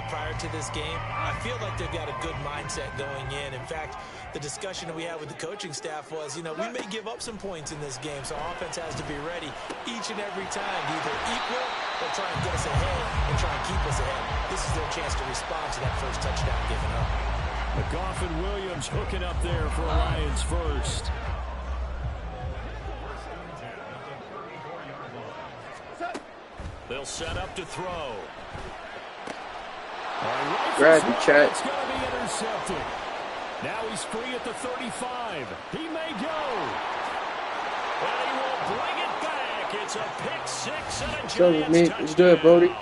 prior to this game, I feel like they've got a good mindset going in. In fact, the discussion that we had with the coaching staff was, we may give up some points in this game, so offense has to be ready each and every time to either equal or try and get us ahead and try and keep us ahead. This is their chance to respond to that first touchdown given up. Goff and Williams hooking up there for a Lions first. They'll set up to throw. Grab the check. It's going to be intercepted. Now he's free at the 35. He may go. Well, he will bring it back. It's a pick 6 and a Giants touchdown. Let's do it, Brody.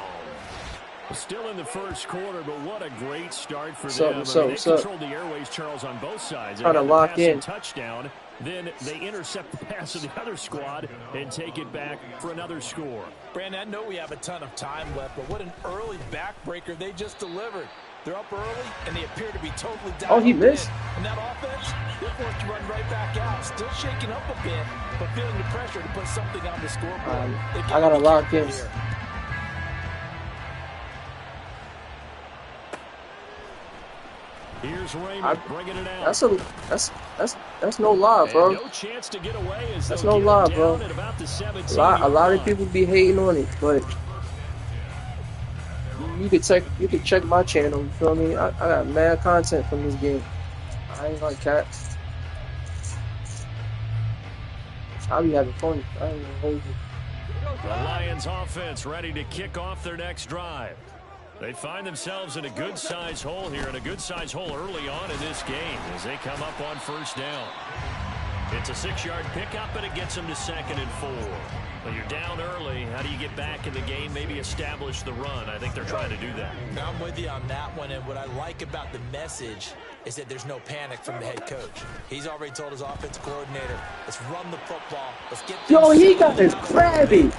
Still in the first quarter, but what a great start for them. They controlled the airways, Charles, on both sides. Trying to lock in. Touchdown. Then they intercept the pass of the other squad and take it back for another score. Brandon, I know we have a ton of time left, but what an early backbreaker they just delivered. They're up early, and they appear to be totally down. Oh, he missed. And that offense, they're forced to run right back out. Still shaking up a bit, but feeling the pressure to put something on the scoreboard. I got to lock in. Here's Raymond bringing it out. That's no lie, bro. No chance to get away as that's no lie, bro. A lot of people be hating on it, but you could check my channel. You feel me? I got mad content from this game. I ain't like cats. I be having fun. I ain't gonna hold you. The Lions offense ready to kick off their next drive. They find themselves in a good-sized hole here, and a good-sized hole early on in this game as they come up on 1st down. It's a 6-yard pickup, and it gets them to 2nd and 4. When you're down early, how do you get back in the game, maybe establish the run? I think they're trying to do that. I'm with you on that one, and what I like about the message is that there's no panic from the head coach. He's already told his offensive coordinator, let's run the football. Let's get he got his crabby.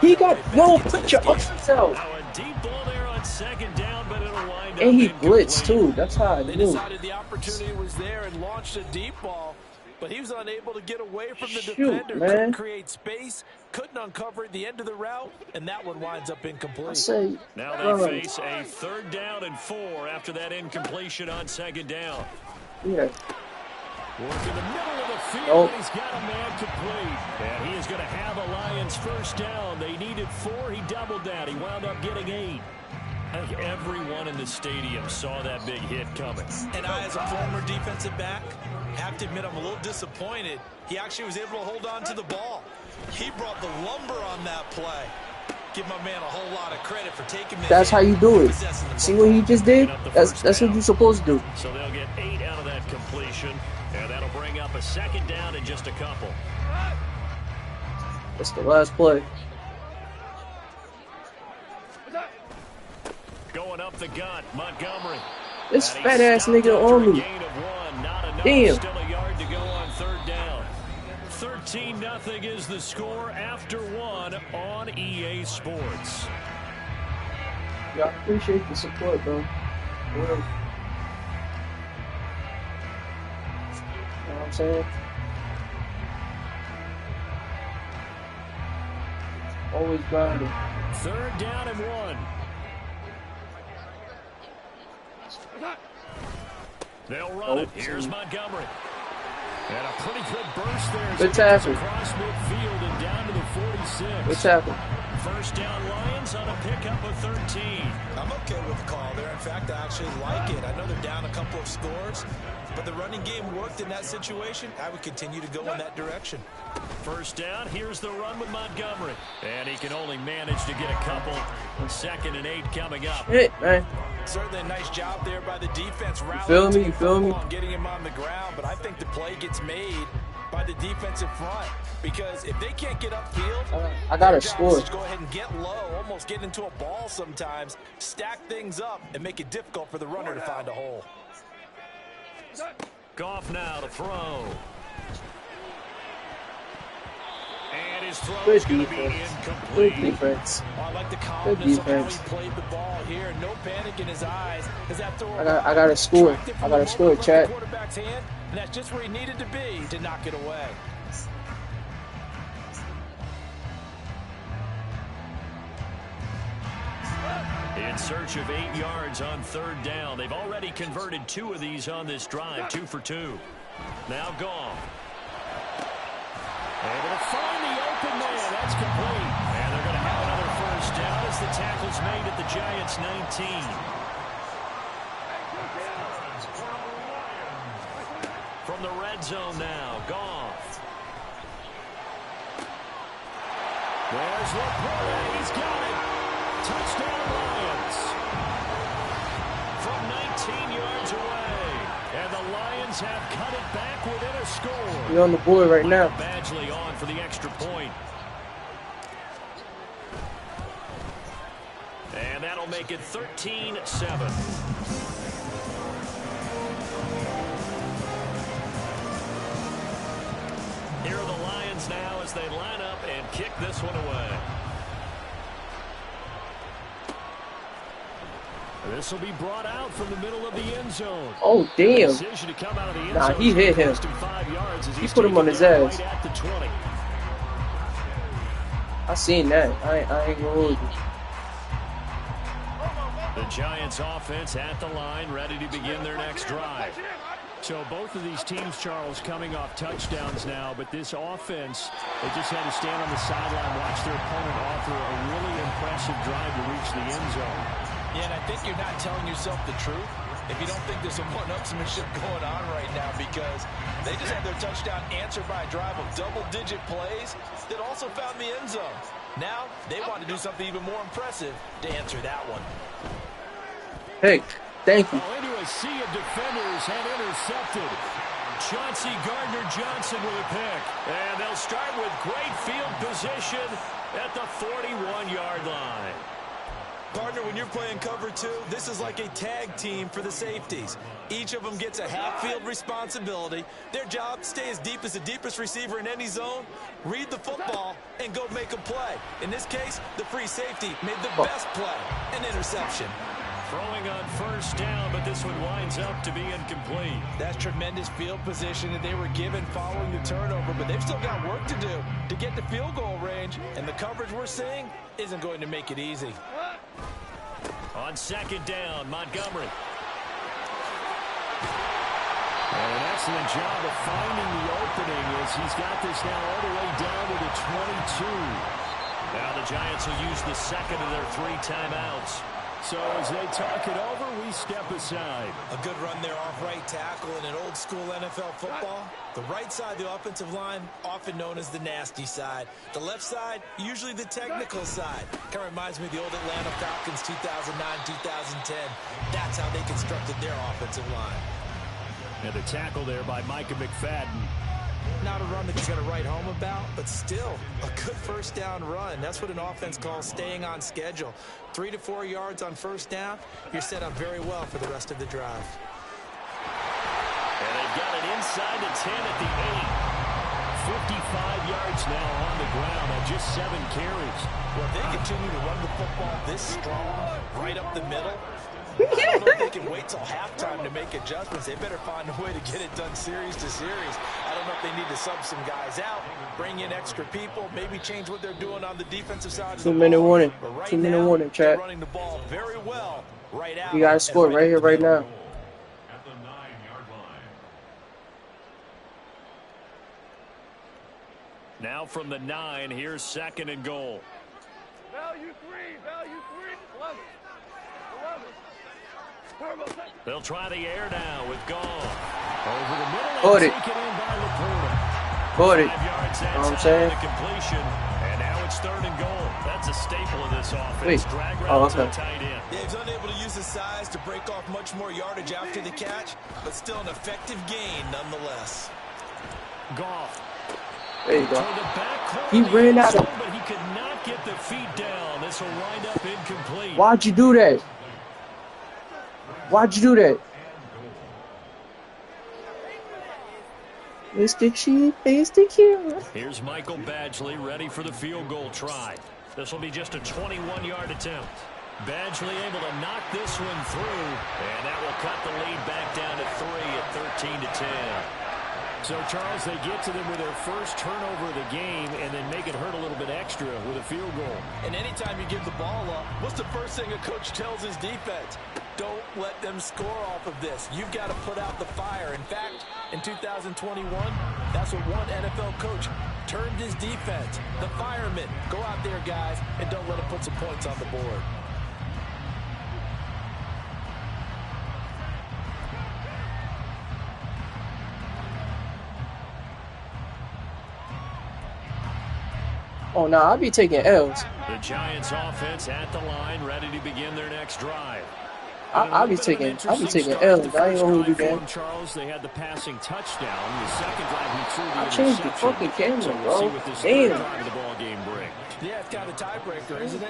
He got put your yourself. Now a deep ball there on 2nd down, but it'll wind up and he incomplete. blitzed too. That's how I knew. They decided the opportunity was there and launched a deep ball, but he was unable to get away from the defender. Man. Couldn't create space, couldn't uncover at the end of the route, and that one winds up incomplete. Now they face a 3rd down and 4 after that incompletion on 2nd down. Yeah. Work in the middle of the field, and he's got a man complete. And he is going to have a Lions 1st down. They needed 4. He doubled that. He wound up getting 8. I think everyone in the stadium saw that big hit coming. And I, as a former defensive back, have to admit I'm a little disappointed. He actually was able to hold on to the ball. He brought the lumber on that play. Give my man a whole lot of credit for taking this. That's how you do it. See what he just did? That's what you're supposed to do. So they'll get 8 out of that completion, and that'll bring up a 2nd down in just a couple. That's the last play. Going up the gut, Montgomery. This fat ass nigga on me. Damn. Still a yard to go on 3rd down. 13-0 is the score after 1 on EA Sports. Yeah, I appreciate the support, bro. You know what I'm saying? Always grinding. 3rd down and 1. They'll run it. Here's Montgomery. And a pretty good burst there. Good tackle. Across midfield and down to the 46. Good tackle. 1st down Lions on a pickup of 13. I'm okay with the call there. In fact, I actually like it. I know they're down a couple of scores, but the running game worked in that situation. I would continue to go in that direction. 1st down, here's the run with Montgomery. And he can only manage to get a couple. 2nd and 8 coming up. Hey, man. Certainly a nice job there by the defense. You feel me? Getting him on the ground, but I think the play gets made by the defensive front, because if they can't get upfield, I got to score. Go ahead and get low, almost get into a ball sometimes, stack things up, and make it difficult for the runner to find a hole. Goff now to throw. And his throw Good is going to be defense. incomplete. Good defense. Oh, I like the Good calmness of how he defense. played the ball here. No panic in his eyes. As that throw I gotta score. I gotta score, chat. Quarterback's hand, and that's just where he needed to be to knock it away. In search of 8 yards on third down. They've already converted 2 of these on this drive, 2 for 2. Now Goff. Able to find the open man. That's complete. And they're going to have another first down as the tackle's made at the Giants' 19. From the red zone now, Goff. There's Laporte. He's got it. Touchdown Lions. From 19 yards away. And the Lions have cut it back within a score. You're on the board right now. Badgley on for the extra point. And that'll make it 13-7. Here are the Lions now as they line up and kick this one away. This will be brought out from the middle of the end zone. Oh, damn. Decision to come out of the end Nah, zone he hit him. cost 5 yards as He he's put him on his taken down ass. right at the 20. I seen that. I ain't gonna hold you. The Giants offense at the line, ready to begin their next drive. So both of these teams, Charles, coming off touchdowns now, but this offense, they just had to stand on the sideline, watch their opponent offer a really impressive drive to reach the end zone. Yeah, and I think you're not telling yourself the truth if you don't think there's some one-upsmanship going on right now, because they just had their touchdown answered by a drive of double-digit plays that also found the end zone. Now they want to do something even more impressive to answer that one. Hey, thank you. Into a sea of defenders and intercepted. Chauncey Gardner-Johnson with a pick. And they'll start with great field position at the 41-yard line. Partner, when you're playing cover 2, this is like a tag team for the safeties. Each of them gets a half-field responsibility. Their job, stay as deep as the deepest receiver in any zone, read the football, and go make a play. In this case, the free safety made the best play, an interception. Throwing on first down, but this one winds up to be incomplete. That's tremendous field position that they were given following the turnover, but they've still got work to do to get to field goal range, and the coverage we're seeing isn't going to make it easy. On second down, Montgomery. And an excellent job of finding the opening as he's got this now all the way down to the 22. Now the Giants will use the second of their 3 timeouts. So as they talk it over, we step aside. A good run there off right tackle in an old-school NFL football. The right side of the offensive line, often known as the nasty side. The left side, usually the technical side. Kind of reminds me of the old Atlanta Falcons 2009-2010. That's how they constructed their offensive line. And the tackle there by Micah McFadden. Not a run that you're going to write home about, but still a good first down run. That's what an offense calls staying on schedule. 3 to 4 yards on first down, you're set up very well for the rest of the drive. And they've got it inside the 10 at the 8. 55 yards now on the ground on just 7 carries. Well, if they continue to run the football this strong, right up the middle, I don't know if they can wait till halftime to make adjustments. They better find a way to get it done series to series. I don't know if they need to sub some guys out, bring in extra people, maybe change what they're doing on the defensive side. 2-minute warning. Right 2-minute warning, chat. running the ball very well right out. You got to score right here, right now. At the 9-yard line. Now from the 9, here's second and goal. Value 3, value 3. 11. They'll try the air now with Goff. Over the middle. Caught it. Taken in by Laporte. Caught it. 5 yards You know what I'm outside saying? the completion. And now it's third and goal. That's a staple of this offense. Wait. Drag Oh, route to the okay. tight end. Yeah, he's unable to use his size to break off much more yardage after the catch, but still an effective gain nonetheless. Goff. There you To go. the back corner He of the ran end out of- zone, but he could not get the feet down. This will wind up incomplete. Why'd you do that? Why'd you do that? Mr. Chief, Mr. Q. Here's Michael Badgley ready for the field goal try. This will be just a 21-yard attempt. Badgley able to knock this one through, and that will cut the lead back down to 3 at 13-10. So, Charles, they get to them with their first turnover of the game and then make it hurt a little bit extra with a field goal. And anytime you give the ball up, what's the first thing a coach tells his defense? Don't let them score off of this. You've got to put out the fire. In fact, in 2021, that's what one NFL coach termed his defense. The firemen. Go out there, guys, and don't let them put some points on the board. Oh, nah, I'll be taking L's. The Giants offense at the line, ready to begin their next drive. I'll be taking L's. I ain't gonna hold you down. Charles, they had the passing touchdown. The second drive he threw the I changed the fucking camera, bro. Damn. The ball game bring. Yeah, it's kind of a tiebreaker, isn't it?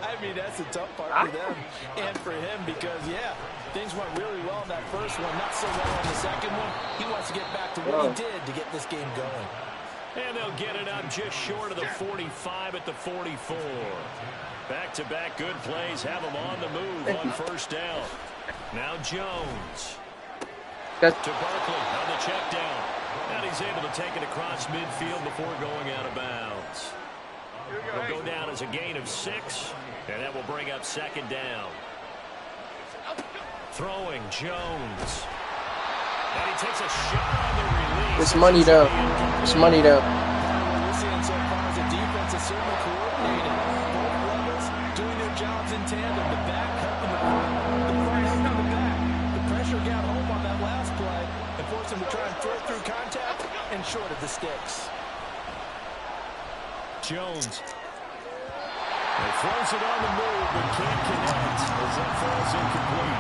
I mean, that's the tough part for them and for him because, yeah, things went really well in that first one, not so well in the second one. He wants to get back to what he did to get this game going. And they'll get it up just short of the 45 at the 44. Back-to-back good plays have them on the move on first down. Now Jones. To Barkley on the check down. And he's able to take it across midfield before going out of bounds. It'll go down as a gain of 6, and that will bring up second down. Throwing Jones. And he takes a shot on the release. It's money though. It's money though. We're seeing so far as the defense is certainly coordinated. Both levels doing their jobs in tandem. The back helping the front. The front helping the back. The pressure got home on that last play and forced him to try and throw through contact and short of the sticks. Jones. He throws it on the move but can't connect as that falls incomplete.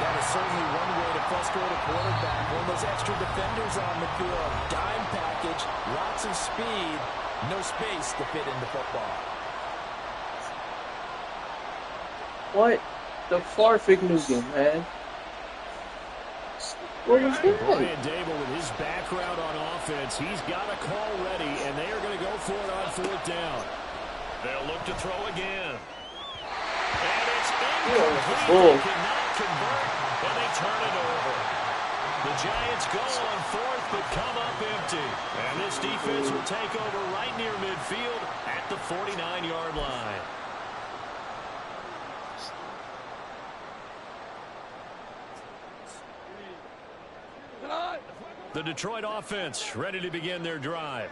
That is certainly one way to frustrate a quarterback. One of those extra defenders on the field. Dime package, lots of speed, no space to fit into football. What the Farfignugan, man? What was that? Brian Dable with his background on offense, he's got a call ready, and they are going to go for it on fourth down. They'll look to throw again. And it's incomplete. Oh. They cannot convert, and they turn it over. The Giants go on fourth, but come up empty. And this defense will take over right near midfield at the 49-yard line. The Detroit offense ready to begin their drive.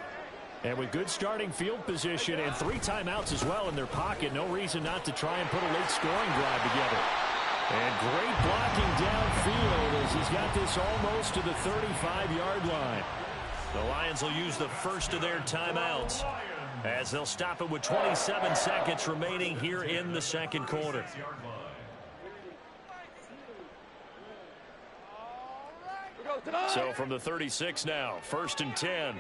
And with good starting field position and 3 timeouts as well in their pocket, no reason not to try and put a late scoring drive together. And great blocking downfield as he's got this almost to the 35-yard line. The Lions will use the first of their timeouts as they'll stop it with 27 seconds remaining here in the second quarter. So from the 36 now, 1st and 10.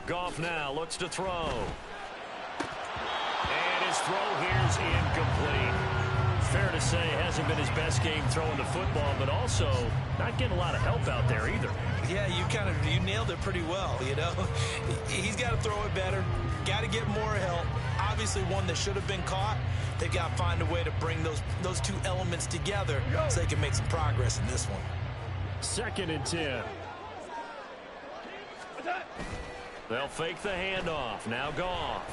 Goff now looks to throw. And his throw here's incomplete. Fair to say, hasn't been his best game throwing the football, but also not getting a lot of help out there either. Yeah, you nailed it pretty well, you know. He's got to throw it better. Got to get more help. Obviously one that should have been caught. They've got to find a way to bring those two elements together so they can make some progress in this one. 2nd and 10. They'll fake the handoff. Now Goff.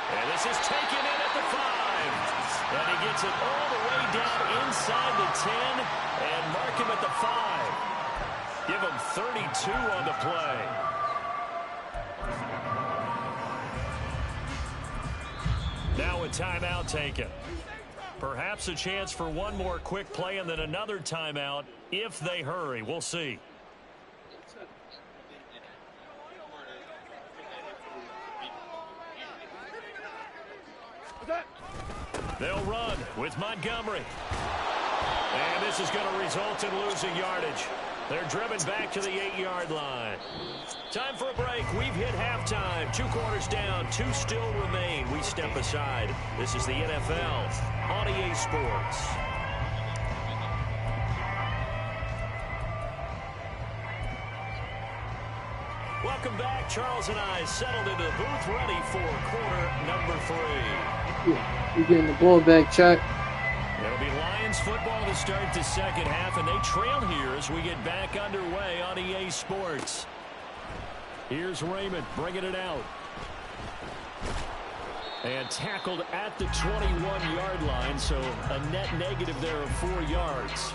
And this is taken in at the 5. And he gets it all the way down inside the 10 and mark him at the 5. Give him 32 on the play. Now a timeout taken. Perhaps a chance for one more quick play and then another timeout if they hurry. We'll see. They'll run with Montgomery. And this is going to result in losing yardage. They're driven back to the 8-yard line. Time for a break. We've hit halftime. 2 quarters down. 2 still remain. We step aside. This is the NFL on EA Sports. Welcome back. Charles and I settled into the booth, ready for quarter number 3. You're getting the ball back, Chuck. It'll be Lions football to start the second half, and they trail here as we get back underway on EA Sports. Here's Raymond bringing it out. And tackled at the 21-yard line, so a net negative there of 4 yards.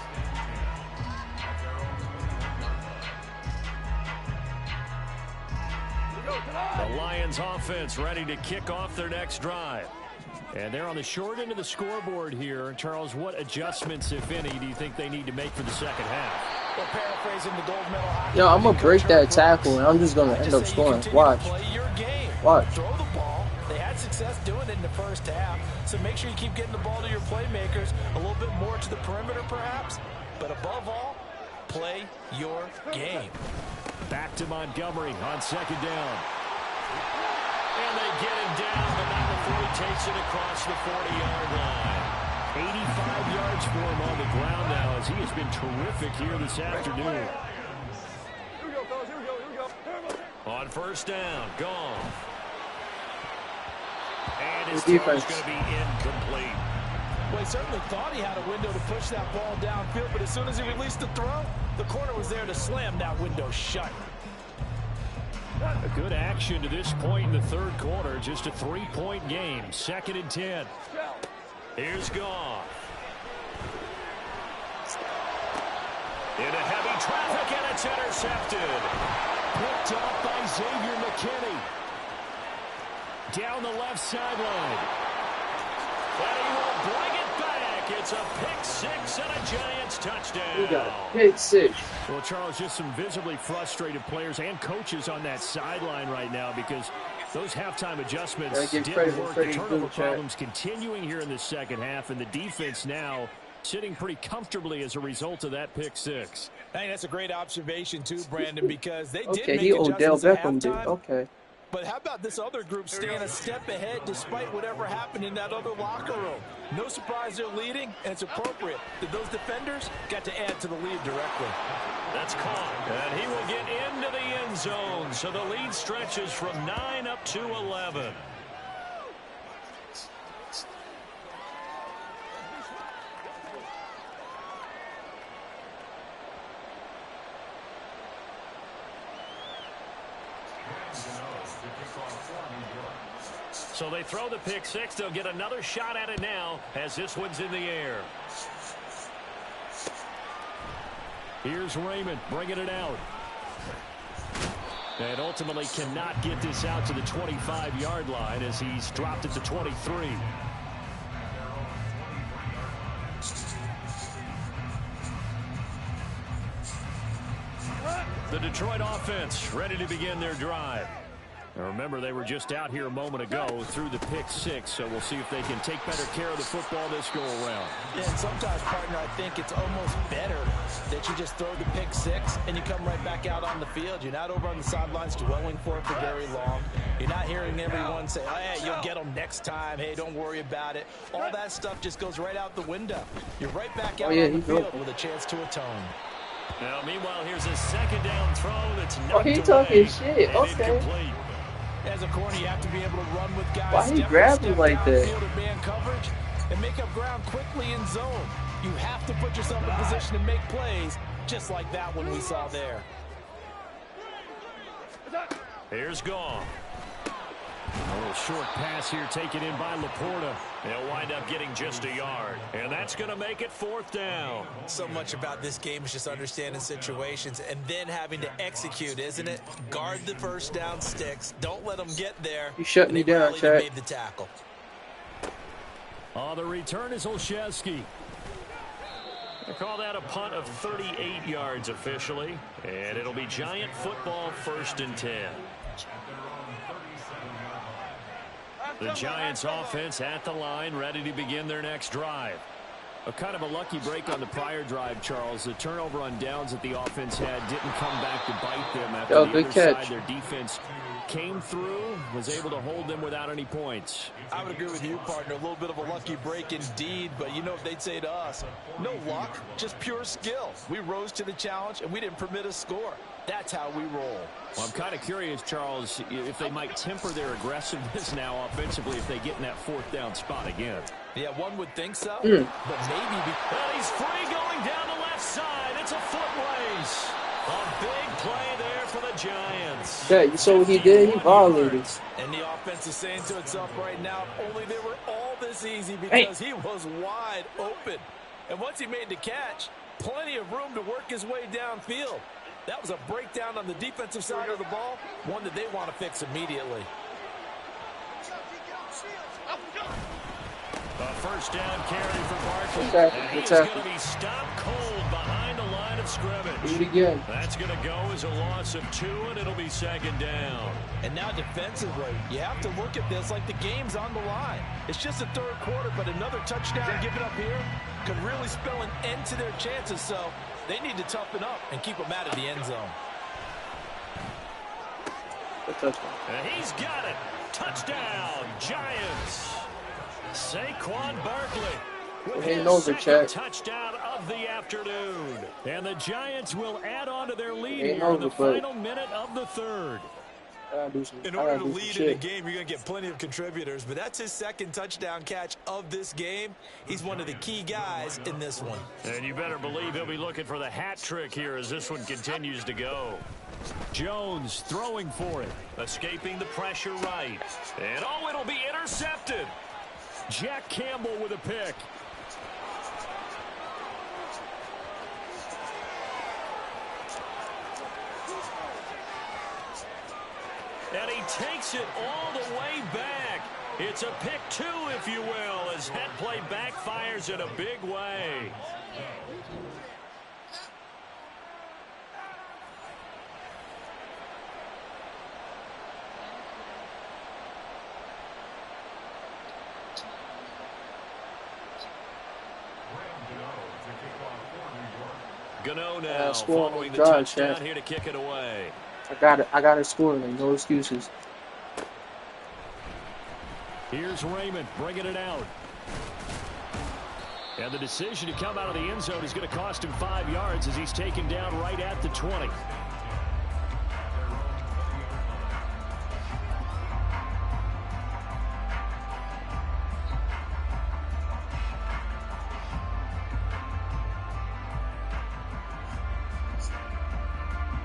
The Lions offense ready to kick off their next drive. And they're on the short end of the scoreboard here. Charles, what adjustments, if any, do you think they need to make for the second half? Well, paraphrasing the gold medal hockey. Yo, I'm going to break that tackle, and I'm just going to end up scoring. Watch. Watch. Throw the ball. They had success doing it in the first half. So make sure you keep getting the ball to your playmakers. A little bit more to the perimeter, perhaps. But above all, play your game. Back to Montgomery on second down. And they get him down, but not before he takes it across the 40-yard line. 85 yards for him on the ground now, as he has been terrific here this afternoon. Here we go, fellas. Here we go. On first down, gone. And his Good throw is defense. going to be incomplete. Well, he certainly thought he had a window to push that ball downfield, but as soon as he released the throw, the corner was there to slam that window shut. A good action to this point in the third quarter. Just a 3-point game. 2nd and 10. Here's Goff. Into heavy traffic, and it's intercepted. Picked off by Xavier McKinney. Down the left sideline. And he will bring it back. It's a pick 6 and a Giants touchdown. We got a pick 6. Well, Charles, just some visibly frustrated players and coaches on that sideline right now because those halftime adjustments didn't work. The turnover problems continuing here in the second half, and the defense now sitting pretty comfortably as a result of that pick 6. I think that's a great observation, too, Brandon, because they did Okay, make he Odell adjustments at Beckham did. halftime. Okay. But how about this other group staying a step ahead despite whatever happened in that other locker room? No surprise they're leading, and it's appropriate that those defenders got to add to the lead directly. That's caught, and he will get into the end zone. So the lead stretches from 9 up to 11. So they throw the pick 6. They'll get another shot at it now as this one's in the air. Here's Raymond bringing it out. And ultimately cannot get this out to the 25-yard line as he's dropped at the 23. The Detroit offense ready to begin their drive. Now remember, they were just out here a moment ago through the pick 6, so we'll see if they can take better care of the football this go-around. Yeah, and sometimes, partner, I think it's almost better that you just throw the pick 6 and you come right back out on the field. You're not over on the sidelines dwelling for it for very long. You're not hearing everyone say, oh, hey, you'll get them next time. Hey, don't worry about it. All that stuff just goes right out the window. You're right back out on the field with a chance to atone. Now, meanwhile, here's a second down throw that's knocked Oh, he away talking shit. and Okay. incomplete. As a corner, you have to be able to run with guys. Why he grabbed him like that? Downfield or man coverage and make up ground quickly in zone. You have to put yourself in position to make plays, just like that one we saw there. Here's Goff. A little short pass here taken in by Laporta. They'll wind up getting just a yard, and that's going to make it 4th down. So much about this game is just understanding situations and then having to execute, isn't it? Guard the first down sticks. Don't let them get there. You shut me down, Chad. Made the tackle. On the return is Olszewski. They call that a punt of 38 yards officially, and it'll be Giant football 1st and 10. The Giants offense at the line, ready to begin their next drive. A kind of a lucky break on the prior drive, Charles. The turnover on downs that the offense had didn't come back to bite them after the good other catch. side. Their defense came through, was able to hold them without any points. I would agree with you, partner. A little bit of a lucky break indeed, but you know what they'd say to us? No luck, just pure skill. We rose to the challenge, and we didn't permit a score. That's how we roll. Well, I'm kind of curious, Charles, if they might temper their aggressiveness now offensively if they get in that fourth down spot again. Yeah, one would think so, but maybe. And he's free going down the left side. It's a foot race. A big play there for the Giants. Yeah, you saw what he did? He violated. And the offense is saying to itself right now, only they were all this easy because he was wide open. And once he made the catch, plenty of room to work his way downfield. That was a breakdown on the defensive side of the ball, one that they want to fix immediately. A first down carry for Barkley. And he's going to be stopped cold behind the line of scrimmage. Do it again. That's going to go as a loss of 2, and it'll be second down. And now defensively, you have to look at this like the game's on the line. It's just the third quarter, but another touchdown given up here could really spell an end to their chances. So they need to toughen up and keep them out of the end zone. And he's got it. Touchdown, Giants. Saquon Barkley with his second touchdown of the afternoon. And the Giants will add on to their lead here in the final minute of the third. In order to lead in a game, you're going to get plenty of contributors, but that's his second touchdown catch of this game. He's one of the key guys in this one. And you better believe he'll be looking for the hat trick here as this one continues to go. Jones throwing for it, escaping the pressure right. And oh, it'll be intercepted. Jack Campbell with a pick. And he takes it all the way back. It's a pick 2, if you will, as that play backfires in a big way. Gano now following the touchdown here to kick it away. I got to score, like, no excuses. Here's Raymond bringing it out. And the decision to come out of the end zone is going to cost him 5 yards as he's taken down right at the 20.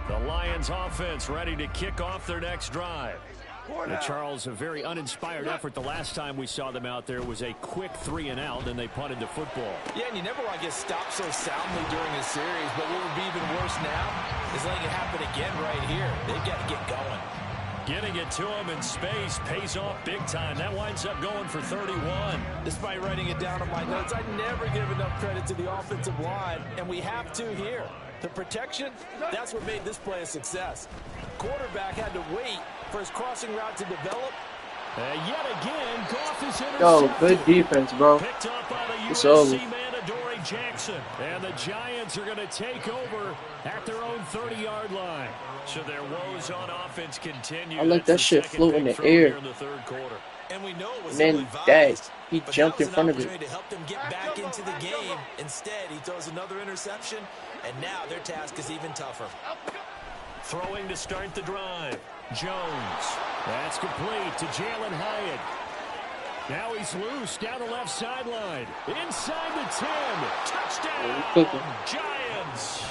The Lions offense ready to kick off their next drive. Now, Charles, a very uninspired effort. The last time we saw them out there was a quick 3-and-out, and they punted the football. Yeah, and you never want to get stopped so soundly during a series, but what would be even worse now is letting it happen again right here. They've got to get going. Getting it to him in space pays off big time. That winds up going for 31. Despite writing it down on my notes, I never give enough credit to the offensive line, and we have to here. The protection, that's what made this play a success. Quarterback had to wait for his crossing route to develop. Yet again, Goff is intercepted. Yo, good defense, bro. Picked up by the It's USC over. man, Adoree Jackson. And the Giants are going to take over at their own 30-yard line. So their woes on offense continue. I let that shit float in the air. In the third quarter. And we know it was And then he jumped in front of it. To help them get back into the game. Instead, he throws another interception, and now their task is even tougher. Throwing to start the drive. Jones. That's complete to Jalen Hyatt. Now he's loose down the left sideline. Inside the 10. Touchdown. Giants.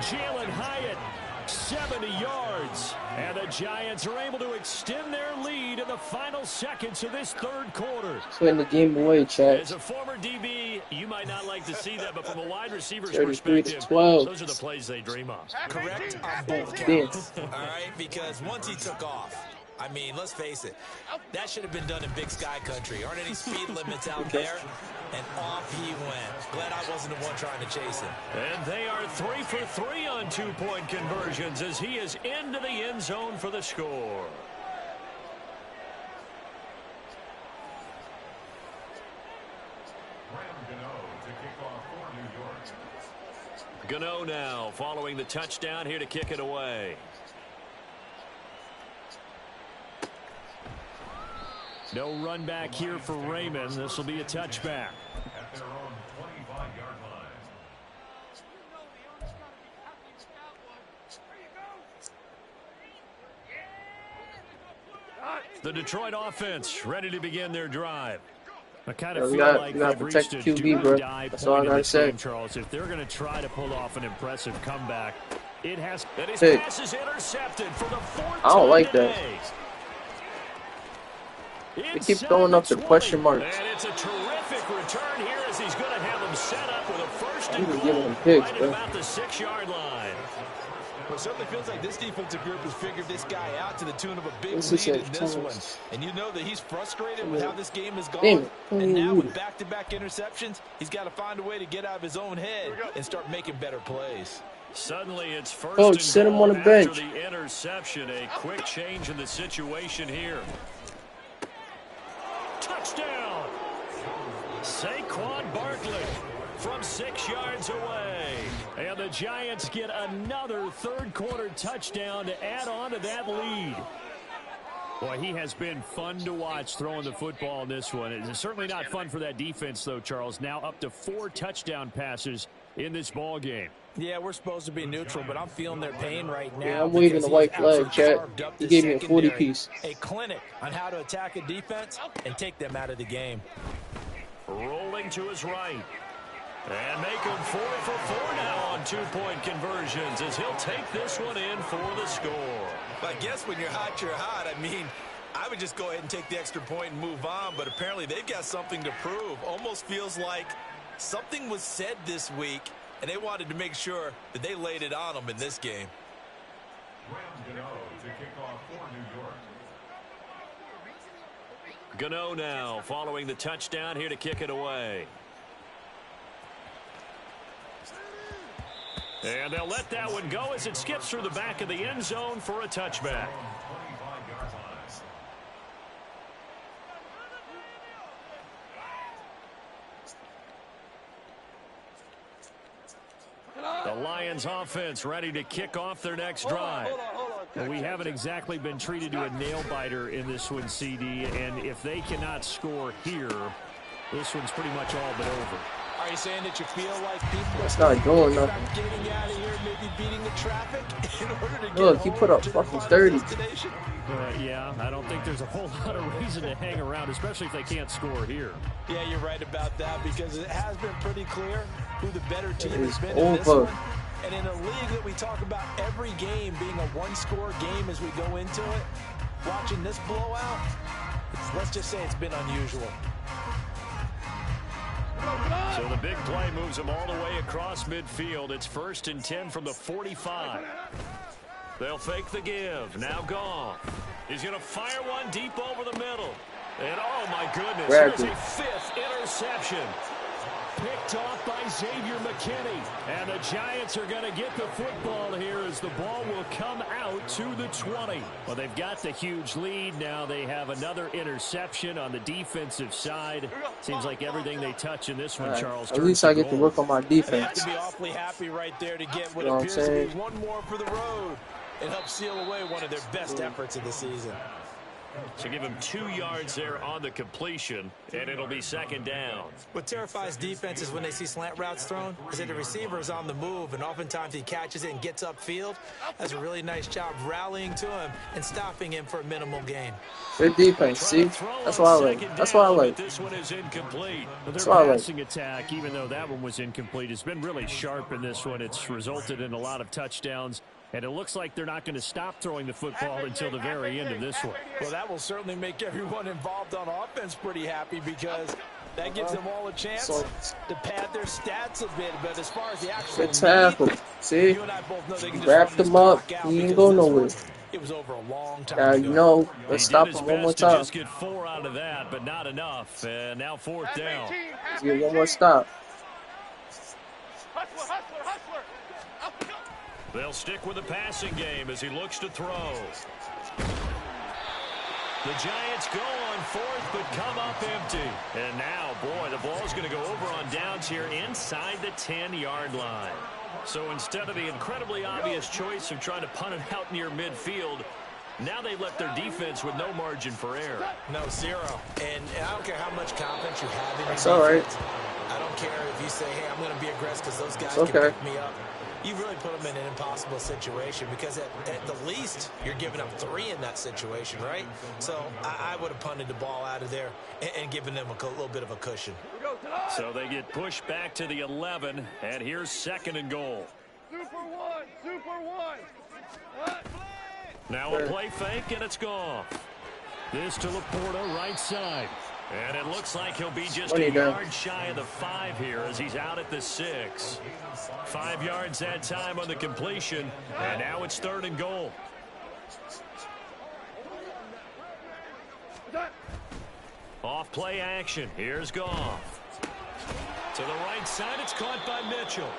Jalen Hyatt, 70 yards. And the Giants are able to extend their lead in the final seconds of this third quarter. Putting the game away, Chad. As a former DB, you might not like to see that, but from a wide receiver's 33 to perspective, 12. those are the plays they dream of. Correct on both counts. All right, because once he took off, I mean, let's face it, that should have been done in Big Sky Country. Aren't any speed limits out there? And off he went. Glad I wasn't the one trying to chase him. And they are 3 for 3 on two-point conversions as he is into the end zone for the score. Gano now following the touchdown here to kick it away. No run back here for Raymond. This will be a touchback. At their own 25-yard line. The Detroit offense ready to begin their drive. I kind Yeah, of we feel gotta- like we gotta they've protect reached the a QB, bro. do-or-die That's all I point in gotta this say. game, Charles. If they're going to try to pull off an impressive comeback, it has. And his Hey. pass is intercepted for the fourth I don't time like that. today. They keep throwing up the question marks. And it's a terrific return here as he's going to have them set up with a first and He was goal giving them picks, right at bro. about the 6-yard line. Well, it certainly feels like this defensive group has figured this guy out to the tune of a big This is lead it, in this one. Thomas. And you know that he's frustrated with how this game has gone. Damn it. And now with back-to-back interceptions, he's got to find a way to get out of his own head and start making better plays. Suddenly it's first Coach, and sit him goal on the after bench. the interception. A quick change in the situation here. Touchdown! Saquon Barkley from 6 yards away. And the Giants get another third-quarter touchdown to add on to that lead. Boy, he has been fun to watch throwing the football in this one. It's certainly not fun for that defense, though, Charles. Now up to 4 touchdown passes in this ball game. Yeah, we're supposed to be neutral, but I'm feeling their pain right now. Yeah, I'm waving because the white he's flag, absolutely Chad. carved up He the gave me a 40 secondary. piece. A clinic on how to attack a defense and take them out of the game. Rolling to his right. And make him 4 for 4 now on 2-point conversions as he'll take this one in for the score. I guess when you're hot, you're hot. I mean, I would just go ahead and take the extra point and move on, but apparently they've got something to prove. Almost feels like something was said this week, and they wanted to make sure that they laid it on them in this game. Graham Gano to kick off for New York. Gano now following the touchdown here to kick it away. And they'll let that one go as it skips through the back of the end zone for a touchback. 25-yard line. The Lions offense ready to kick off their next drive. Well, we haven't exactly been treated to a nail-biter in this one, CD, and if they cannot score here, this one's pretty much all but over. Are you saying that you feel like people That's not doing about nothing. getting out of here, maybe beating the traffic in order to get Look, he home put up to their fucking final 30. destination? Yeah, I don't think there's a whole lot of reason to hang around, especially if they can't score here. Yeah, you're right about that because it has been pretty clear who the better team It has is been in this over. one. And in a league that we talk about every game being a one-score game as we go into it, watching this blowout, let's just say it's been unusual. So the big play moves them all the way across midfield. It's 1st and 10 from the 45. They'll fake the give. Now Goff. He's going to fire one deep over the middle. And oh my goodness, Grab here's it. a 5th interception. Picked off by Xavier McKinney. And the Giants are going to get the football here as the ball will come out to the 20. Well, they've got the huge lead. Now they have another interception on the defensive side. Seems like everything they touch in this one, Charles. At least I get to work on my They have defense. to be awfully happy right there to get what You know what I'm appears to be saying? one more for the road and help seal away one of their best efforts of the season. So give him 2 yards there on the completion, and it'll be 2nd down. What terrifies defenses when they see slant routes thrown is that the receiver is on the move, and oftentimes he catches it and gets upfield. Does a really nice job rallying to him and stopping him for a minimal gain. Good defense, see? That's what I like. That's what I like. This one is incomplete. Their what I like. passing attack, even though that one was incomplete, has been really sharp in this one. It's resulted in a lot of touchdowns. And it looks like they're not going to stop throwing the football until the very end of this one. Well, that will certainly make everyone involved on offense pretty happy because that gives them all a chance to pad their stats a bit. But as far as the actual Good tackle. need, See? you and I both know they can just Wrapped run this him up. clock out He ain't because go this nowhere. one, it was over a long time Now, ago. you know, let's He stop did his him one more best to time. just get 4 out of that, but not enough. And now 4th down. Let's get one more stop. They'll stick with the passing game as he looks to throw. The Giants go on 4th, but come up empty. And now, boy, the ball's going to go over on downs here inside the 10-yard line. So instead of the incredibly obvious choice of trying to punt it out near midfield, now they've left their defense with no margin for error. No, zero. And I don't care how much confidence you have in your That's defense. all right. I don't care if you say, hey, I'm going to be aggressive because those guys Okay. can pick me up. You really put them in an impossible situation because at the least you're giving up 3 in that situation, right? So I would have punted the ball out of there and given them a little bit of a cushion. So they get pushed back to the 11, and here's 2nd and goal. Super one, super one. Now a play fake, and it's gone. This to Laporta, right side. And it looks like he'll be just What are a you doing? yard shy of the 5 here as he's out at the 6. 5 yards that time on the completion, and now it's 3rd and goal. Off play action. Here's Goff. To the right side, it's caught by Mitchell.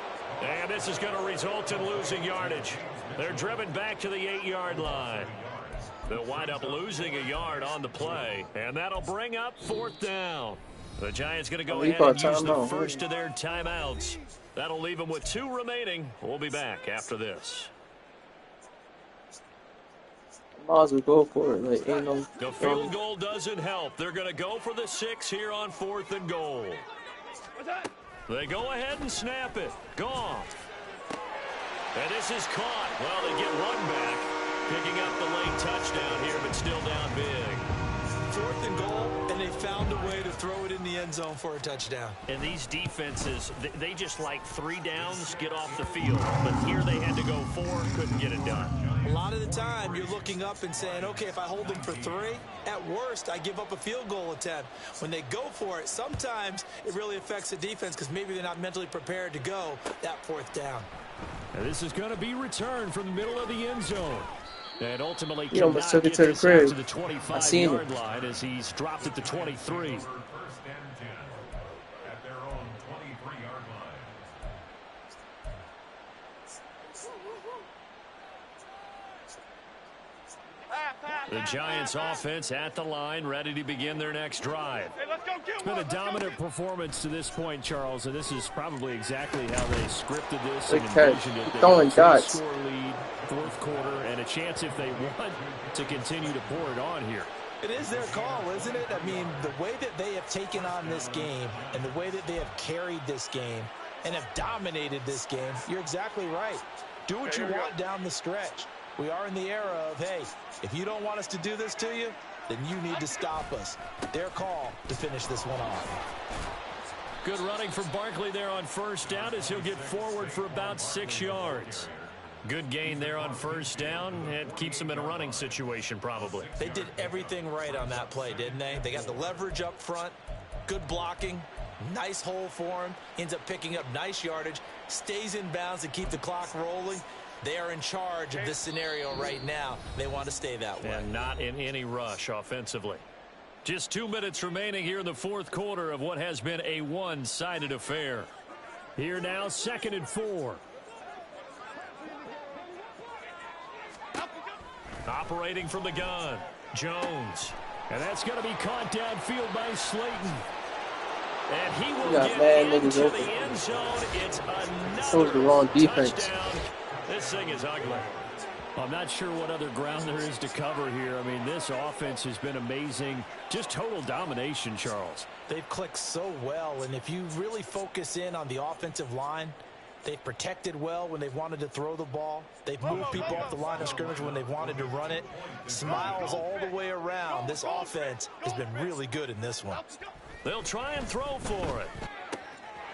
And this is going to result in losing yardage. They're driven back to the 8-yard line. They'll wind up losing a yard on the play, and that'll bring up 4th down. The Giants going to go ahead and use the first of their timeouts. That'll leave them with 2 remaining. We'll be back after this. Might as well go for it. Like, ain't no. The field goal doesn't help. They're going to go for the 6 here on 4th and goal. They go ahead and snap it. Goff. And this is caught. Well, they get 1 back. Picking up the late touchdown here, but still down big. 4th and goal, and they found a way to throw it in the end zone for a touchdown. And these defenses, they just like 3 downs, get off the field. But here they had to go 4, couldn't get it done. A lot of the time, you're looking up and saying, okay, if I hold them for 3, at worst, I give up a field goal attempt. When they go for it, sometimes it really affects the defense because maybe they're not mentally prepared to go that 4th down. And this is going to be returned from the middle of the end zone. And ultimately He almost cannot took it get to the this out crib. to the I seen 25-yard it. line as he's dropped at the 23. First and 10 at their own 23-yard line. The Giants offense at the line, ready to begin their next drive. Hey, let's go get It's been a dominant performance to this point, Charles, and this is probably exactly how they scripted this and Good catch. envisioned it. They Throwing got a dots. score lead, 4th quarter, and a chance if they want to continue to pour it on here. It is their call, isn't it? I mean, the way that they have taken on this game and the way that they have carried this game and have dominated this game, you're exactly right. Do what you want down the stretch. We are in the era of, hey, if you don't want us to do this to you, then you need to stop us. Their call to finish this one off. Good running from Barkley there on 1st down as he'll get forward for about 6 yards. Good gain there on 1st down. It keeps them in a running situation probably. They did everything right on that play, didn't they? They got the leverage up front, good blocking, nice hole for him, ends up picking up nice yardage, stays in bounds to keep the clock rolling. They are in charge of this scenario right now. They want to stay that way. And not in any rush offensively. Just 2 minutes remaining here in the 4th quarter of what has been a one-sided affair. Here now, 2nd and 4. Operating from the gun, Jones. And that's going to be caught downfield by Slayton. And he will got get mad niggas into open. the end zone. It's That was the wrong another defense. touchdown. This thing is ugly. I'm not sure what other ground there is to cover here. I mean, this offense has been amazing. Just total domination, Charles. They've clicked so well, and if you really focus in on the offensive line, they've protected well when they've wanted to throw the ball. They've moved people off the line of scrimmage when they've wanted to run it. Smiles all the way around. This offense has been really good in this one. They'll try and throw for it.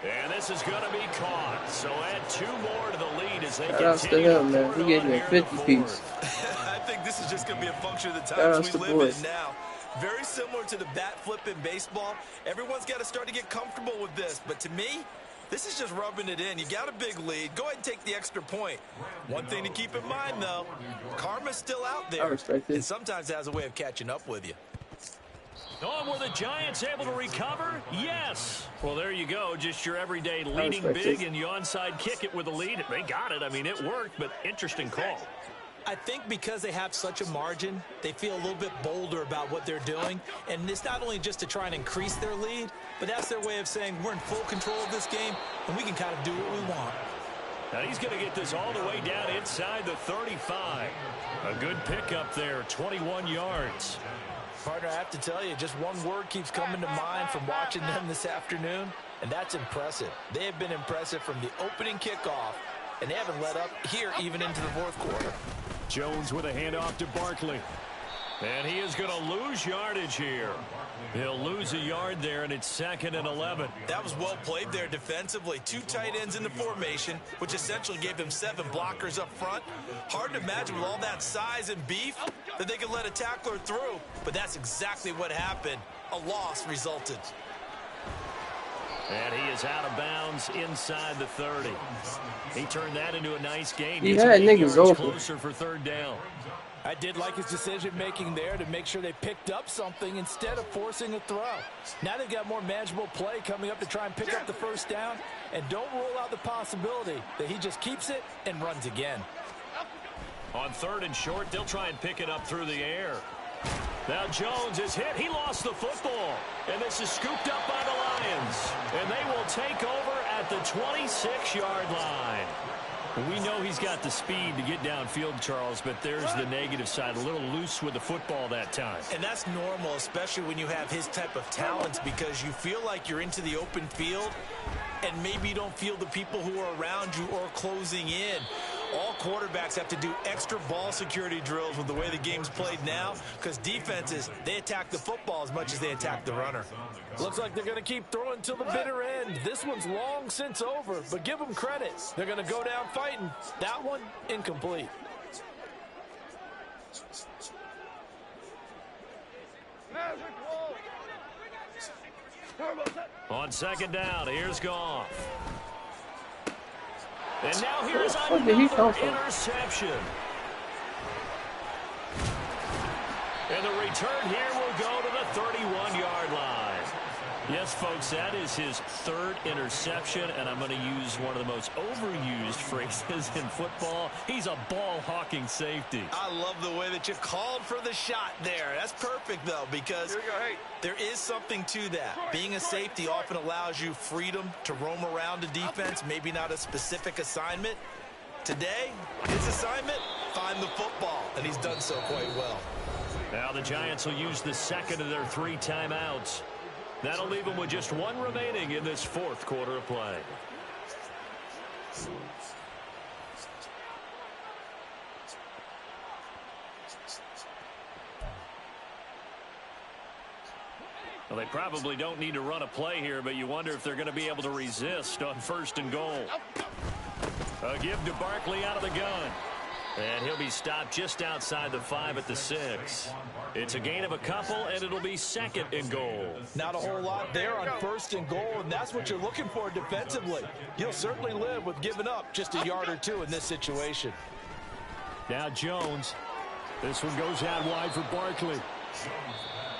And this is going to be caught. So add 2 more to the lead as they Shout outs to continue him, to man. pour He it gave on me a here in the 50 piece. I think this is just going to be a function of the Shout outs times to we live boys. in now. Very similar to the bat flip in baseball. Everyone's got to start to get comfortable with this. But to me, this is just rubbing it in. You got a big lead. Go ahead and take the extra point. One thing to keep in mind, though, karma's still out there. I respect it. And sometimes it has a way of catching up with you. Oh, were the Giants able to recover? Yes. Well, there you go. Just your everyday leading respect big it. and you onside kick it with a lead. They got it. I mean, it worked, but interesting call. I think because they have such a margin, they feel a little bit bolder about what they're doing. And it's not only just to try and increase their lead, but that's their way of saying we're in full control of this game, and we can kind of do what we want. And he's going to get this all the way down inside the 35. A good pickup there, 21 yards. Partner, I have to tell you, just one word keeps coming to mind from watching them this afternoon, and that's impressive. They have been impressive from the opening kickoff, and they haven't let up here even into the fourth quarter. Jones with a handoff to Barkley. And he is going to lose yardage here. He'll lose a yard there, and it's 2nd and 11. That was well played there defensively. 2 tight ends in the formation, which essentially gave them 7 blockers up front. Hard to imagine with all that size and beef that they could let a tackler through, but that's exactly what happened. A loss resulted. And he is out of bounds inside the 30. He turned that into a nice gain. He had niggas open. Closer for 3rd down. I did like his decision-making there to make sure they picked up something instead of forcing a throw. Now they've got more manageable play coming up to try and pick up the 1st down, and don't rule out the possibility that he just keeps it and runs again. On 3rd and short, they'll try and pick it up through the air. Now Jones is hit. He lost the football, and this is scooped up by the Lions, and they will take over at the 26-yard line. We know he's got the speed to get downfield, Charles, but there's the negative side. A little loose with the football that time. And that's normal, especially when you have his type of talents, because you feel like you're into the open field and maybe you don't feel the people who are around you or closing in. All quarterbacks have to do extra ball security drills with the way the game's played now, because defenses, they attack the football as much as they attack the runner. Looks like they're going to keep throwing till the bitter end. This one's long since over, but give them credit. They're going to go down fighting. That one, incomplete. On 2nd down, here's Goff. And now here's Where did he come another from? interception. And the return here will go to the 31-yard line. Yes, folks, that is his 3rd interception, and I'm going to use one of the most overused phrases in football. He's a ball-hawking safety. I love the way that you called for the shot there. That's perfect, though, because there is something to that. Being a safety often allows you freedom to roam around a defense, maybe not a specific assignment. Today, his assignment, find the football, and he's done so quite well. Now the Giants will use the 2nd of their 3 timeouts. That'll leave them with just 1 remaining in this 4th quarter of play. Well, they probably don't need to run a play here, but you wonder if they're going to be able to resist on 1st and goal. A give to Barkley out of the gun. And he'll be stopped just outside the 5 at the 6. It's a gain of a couple, and it'll be 2nd and goal. Not a whole lot there on 1st and goal, and that's what you're looking for defensively. You'll certainly live with giving up just a yard or 2 in this situation. Now Jones. This one goes out wide for Barkley.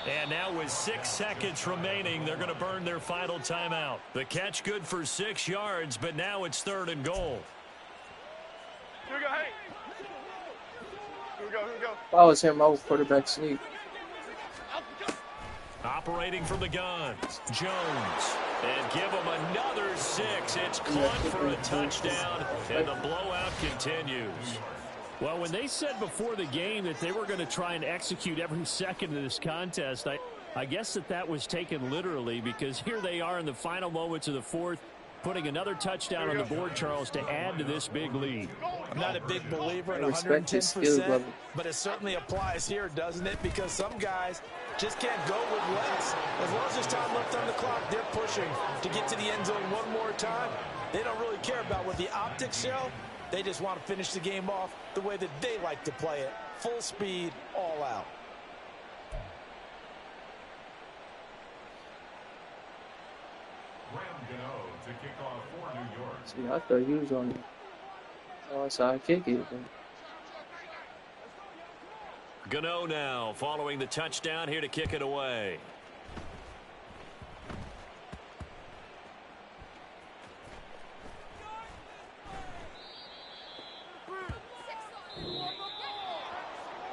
And now with 6 seconds remaining, they're going to burn their final timeout. The catch good for 6 yards, but now it's 3rd and goal. Here we go, hey. Here we go, here we go. If I was him, I would quarterback sneak. Operating from the gun, Jones. And give him another 6. It's caught for a touchdown, and the blowout continues. Well, when they said before the game that they were going to try and execute every second of this contest, I guess that was taken literally, because here they are in the final moments of the 4th, putting another touchdown on the board, Charles, to add to this big lead. I'm not a big believer in Respect his skill 110%, level. but it certainly applies here, doesn't it? Because some guys just can't go with less. As long as there's time left on the clock, they're pushing to get to the end zone one more time. They don't really care about what the optics show. They just want to finish the game off the way that they like to play it. Full speed, all out. See, I thought he was on the outside kick it. Gano now following the touchdown here to kick it away.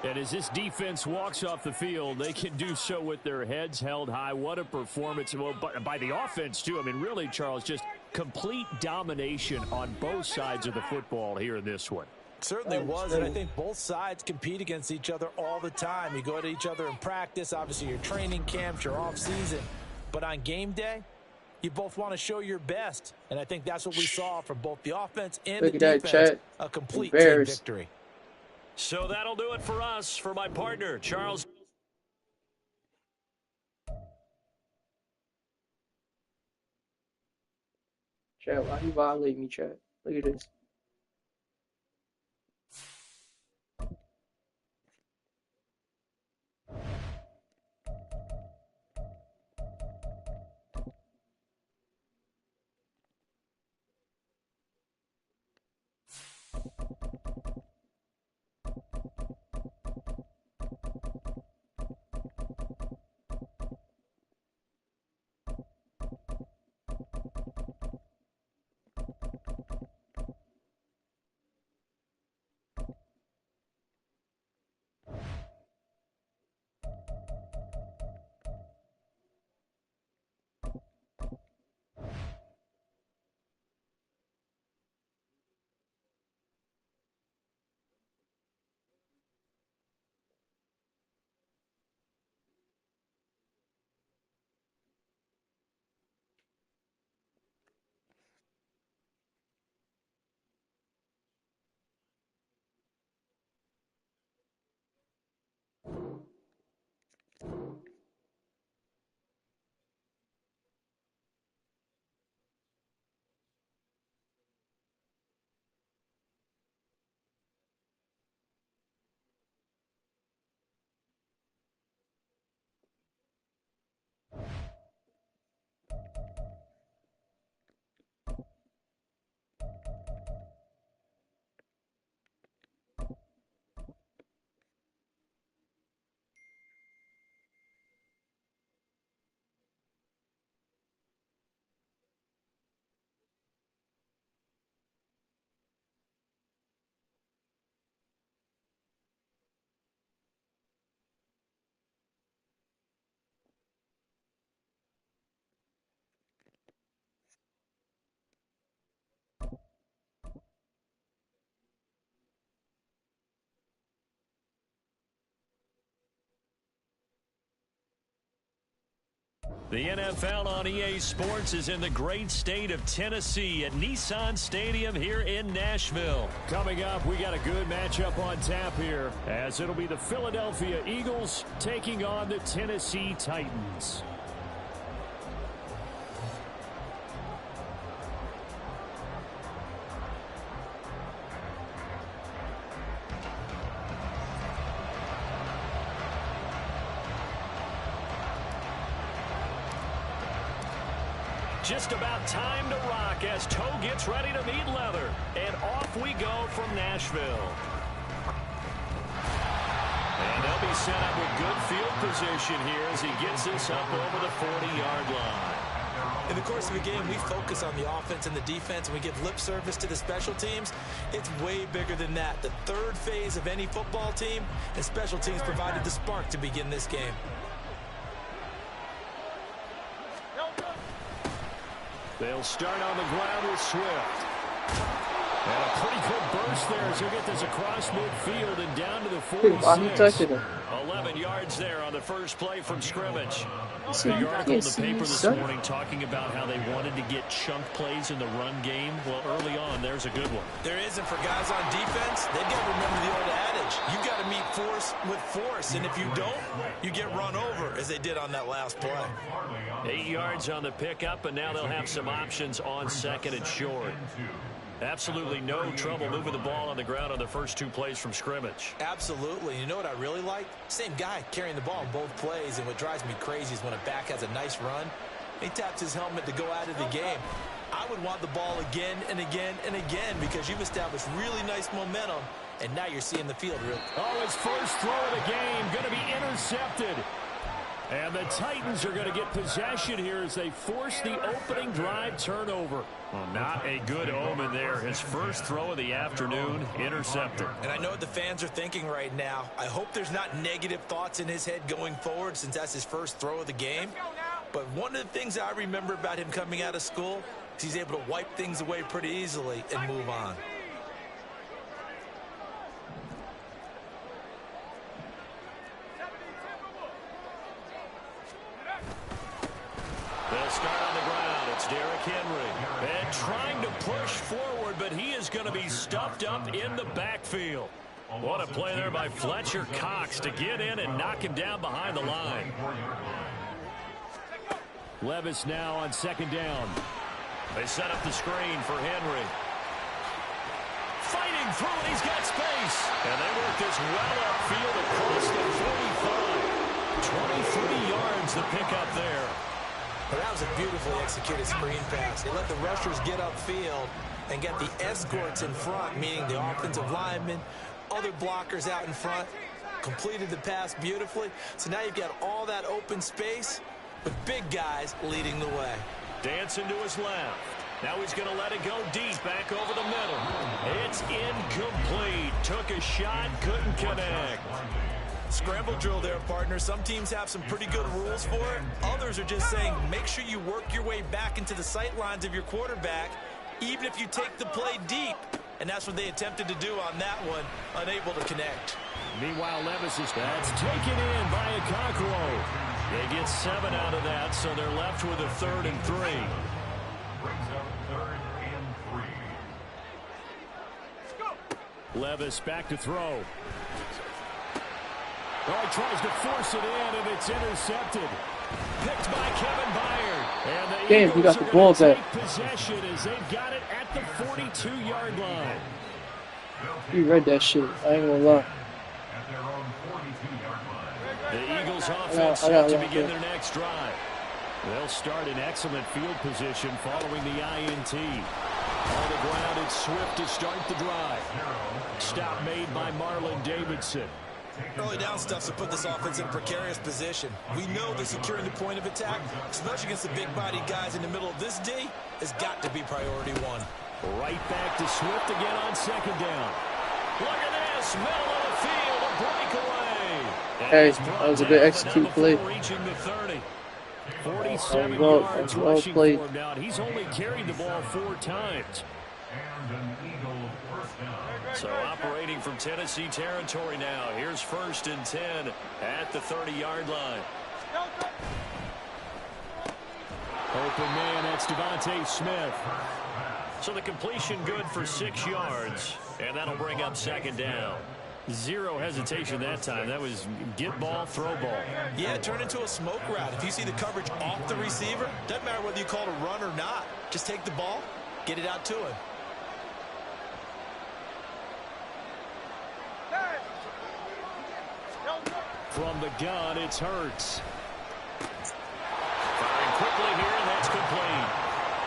And as this defense walks off the field, they can do so with their heads held high. What a performance by the offense, too. I mean, really, Charles, just complete domination on both sides of the football here in this one. Certainly was, and I think both sides compete against each other all the time. You go at each other in practice, obviously your training camps, your off-season. But on game day, you both want to show your best. And I think that's what we saw from both the offense and the defense. A complete team victory. So that'll do it for us. For my partner, Charles. Chat, why you violate me, chat? Look at this. The NFL on EA Sports is in the great state of Tennessee at Nissan Stadium here in Nashville. Coming up, we got a good matchup on tap here, as it'll be the Philadelphia Eagles taking on the Tennessee Titans. Just about time to rock as toe gets ready to meet leather. And off we go from Nashville. And they'll be set up with good field position here as he gets this up over the 40-yard line. In the course of a game, we focus on the offense and the defense, and we give lip service to the special teams. It's way bigger than that. The third phase of any football team, and special teams provided the spark to begin this game. They'll start on the ground with Swift. And a pretty good burst there as he'll get this across midfield and down to the 46. 11 yards there on the first play from scrimmage. The article in the paper this morning talking about how they wanted to get chunk plays in the run game. Well, early on, there's a good one. There isn't for guys on defense. They've got to remember the old adage. You've got to meet force with force, and if you don't, you get run over, as they did on that last play. 8 yards on the pickup, and now they'll have some options on second and short. Absolutely no trouble moving the ball on the ground on the first two plays from scrimmage. Absolutely. You know what I really like? Same guy carrying the ball in both plays, and what drives me crazy is when a back has a nice run, he taps his helmet to go out of the game. I would want the ball again and again and again because you've established really nice momentum, and now you're seeing the field really. Oh, his first throw of the game going to be intercepted. And the Titans are going to get possession here as they force the opening drive turnover. Well, not a good omen there. His first throw of the afternoon, intercepted. And I know what the fans are thinking right now. I hope there's not negative thoughts in his head going forward since that's his first throw of the game. But one of the things I remember about him coming out of school, He's able to wipe things away pretty easily and move on. They'll start on the ground. It's Derrick Henry. And trying to push forward, but he is going to be stuffed up in the backfield. What a play there by Fletcher Cox to get in and knock him down behind the line. Levis now on second down. They set up the screen for Henry. Fighting through, and he's got space. And they work this well upfield across the 45. 23 yards to pick up there. But that was a beautifully executed screen pass. They let the rushers get upfield and get the escorts in front, meaning the offensive linemen, other blockers out in front, completed the pass beautifully. So now you've got all that open space with big guys leading the way. Dancing to his left. Now he's going to let it go deep, back over the middle. It's incomplete. Took a shot, couldn't connect. Scramble drill there, partner. Some teams have some pretty good rules for it. Others are just saying make sure you work your way back into the sight lines of your quarterback, even if you take the play deep. And that's what they attempted to do on that one, unable to connect. Meanwhile, Levis is that's taken in by Okonkwo. They get 7 out of that, so they're left with a 3rd and 3. Brings up 3rd and 3. Levis back to throw. Oh, he tries to force it in, and it's intercepted. Picked by Kevin Byard. And the Damn, he got the ball back. Possession as they've got it at the 42-yard line. You read that shit. I ain't gonna lie. At their own 42-yard line. The Eagles offense set to begin their next drive. They'll start in excellent field position following the INT. On the ground, it's Swift to start the drive. Stop made by Marlon Davidson. Early down stuff's to put this offense in a precarious position. We know that securing the point of attack, especially against the big-bodied guys in the middle of this D, has got to be priority one. Right back to Swift again on second down. Look at this, middle of the field, a breakaway. Hey, that was a good execute play. Reaching the 30. 47 well yards well rushing played. for him now. He's only carried the ball 4 times. And an Eagle first down. So operating from Tennessee territory now. Here's 1st and 10 at the 30-yard line. Open man, that's Devontae Smith. So the completion good for 6 yards, and that'll bring up 2nd down. Zero hesitation that time. That was get ball, throw ball. Yeah, turn into a smoke route. If you see the coverage off the receiver, doesn't matter whether you call it a run or not. Just take the ball, get it out to him. From the gun, it's Hurts. Firing quickly here, and that's complete.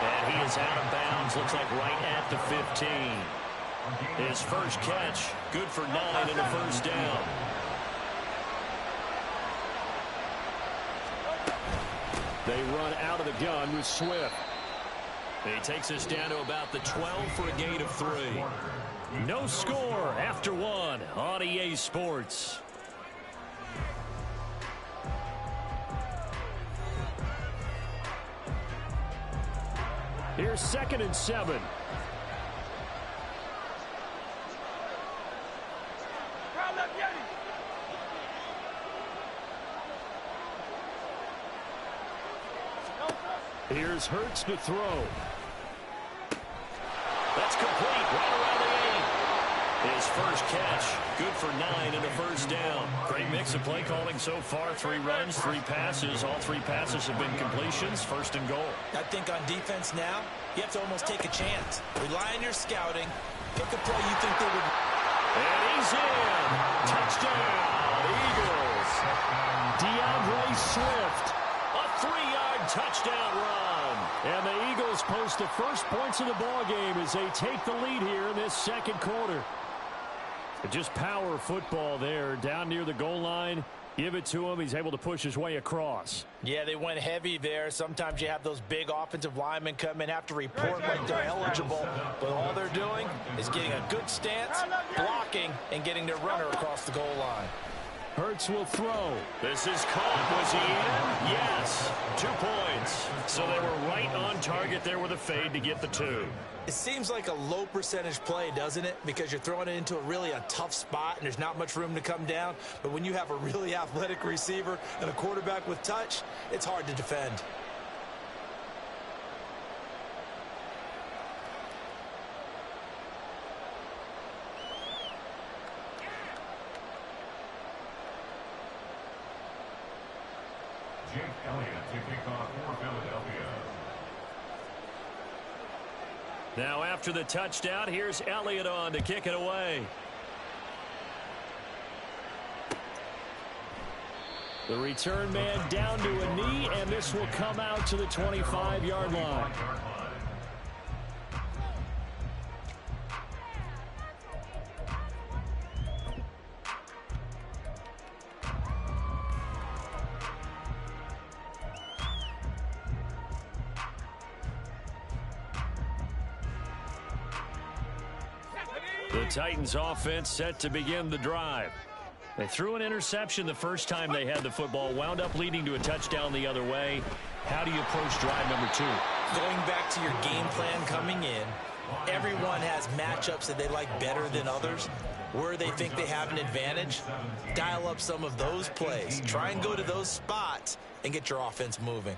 And he is out of bounds. Looks like right at the 15. His first catch, good for 9 and a 1st down. They run out of the gun with Swift. He takes us down to about the 12 for a gain of 3. No score after 1 on EA Sports. Here's 2nd and 7. Here's Hurts to throw. That's complete right around the 8. His first catch, good for 9 and a 1st down. Great mix of play calling so far. 3 runs, 3 passes. All 3 passes have been completions. 1st and goal. I think on defense now, you have to almost take a chance. Rely on your scouting. Pick a play you think they would. And he's in. Touchdown, Eagles. DeAndre Swift. A 3-yard touchdown run. And the Eagles post the first points of the ball game as they take the lead here in this 2nd quarter. Just power football there down near the goal line. Give it to him. He's able to push his way across. Yeah, they went heavy there. Sometimes you have those big offensive linemen come in, have to report like they're eligible. But all they're doing is getting a good stance, blocking, and getting their runner across the goal line. Hurts will throw. This is caught. Was he in? Yes. 2 points. So they were right on target there with a fade to get the 2. It seems like a low percentage play, doesn't it? Because you're throwing it into a tough spot and there's not much room to come down. But when you have a really athletic receiver and a quarterback with touch, it's hard to defend. Jake Elliott to kick off for Philadelphia. Now after the touchdown, here's Elliott on to kick it away. The return man down to a knee, and this will come out to the 25-yard line. The Titans offense set to begin the drive. They threw an interception the first time they had the football, wound up leading to a touchdown the other way. How do you approach drive number 2? Going back to your game plan coming in, everyone has matchups that they like better than others. Where they think they have an advantage, dial up some of those plays. Try and go to those spots and get your offense moving.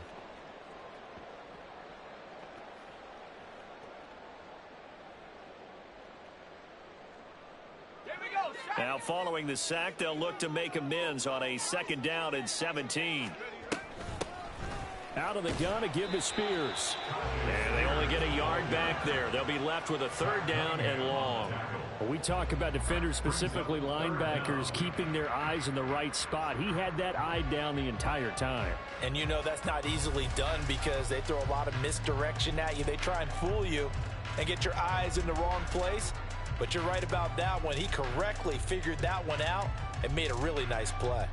Now following the sack, they'll look to make amends on a 2nd down and 17. Out of the gun to give to Spears. And they only get a yard back there. They'll be left with a 3rd down and long. When we talk about defenders, specifically linebackers, keeping their eyes in the right spot. He had that eye down the entire time. And you know that's not easily done because they throw a lot of misdirection at you. They try and fool you and get your eyes in the wrong place. But you're right about that one. He correctly figured that one out and made a really nice play.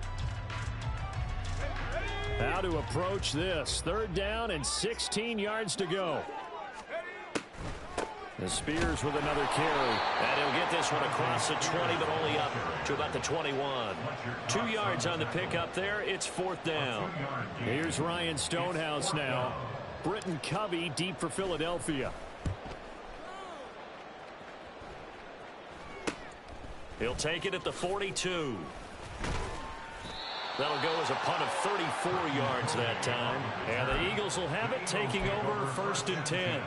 How to approach this. 3rd down and 16 yards to go. The Spears with another carry. And he'll get this one across the 20, but only up to about the 21. 2 yards on the pickup there. It's 4th down. Here's Ryan Stonehouse now. Britton Covey deep for Philadelphia. He'll take it at the 42. That'll go as a punt of 34 yards that time. And the Eagles will have it, taking over 1st and 10.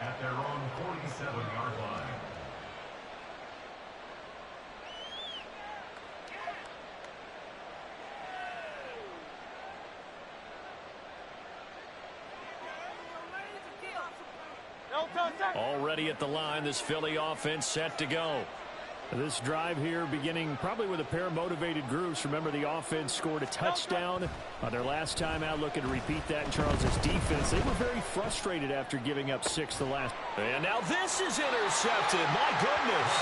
At their own 47-yard line. Already at the line, this Philly offense set to go. This drive here beginning probably with a pair of motivated groups. Remember, the offense scored a touchdown on their last time out. Looking to repeat that in Charles's defense. They were very frustrated after giving up 6 the last. And now this is intercepted. My goodness.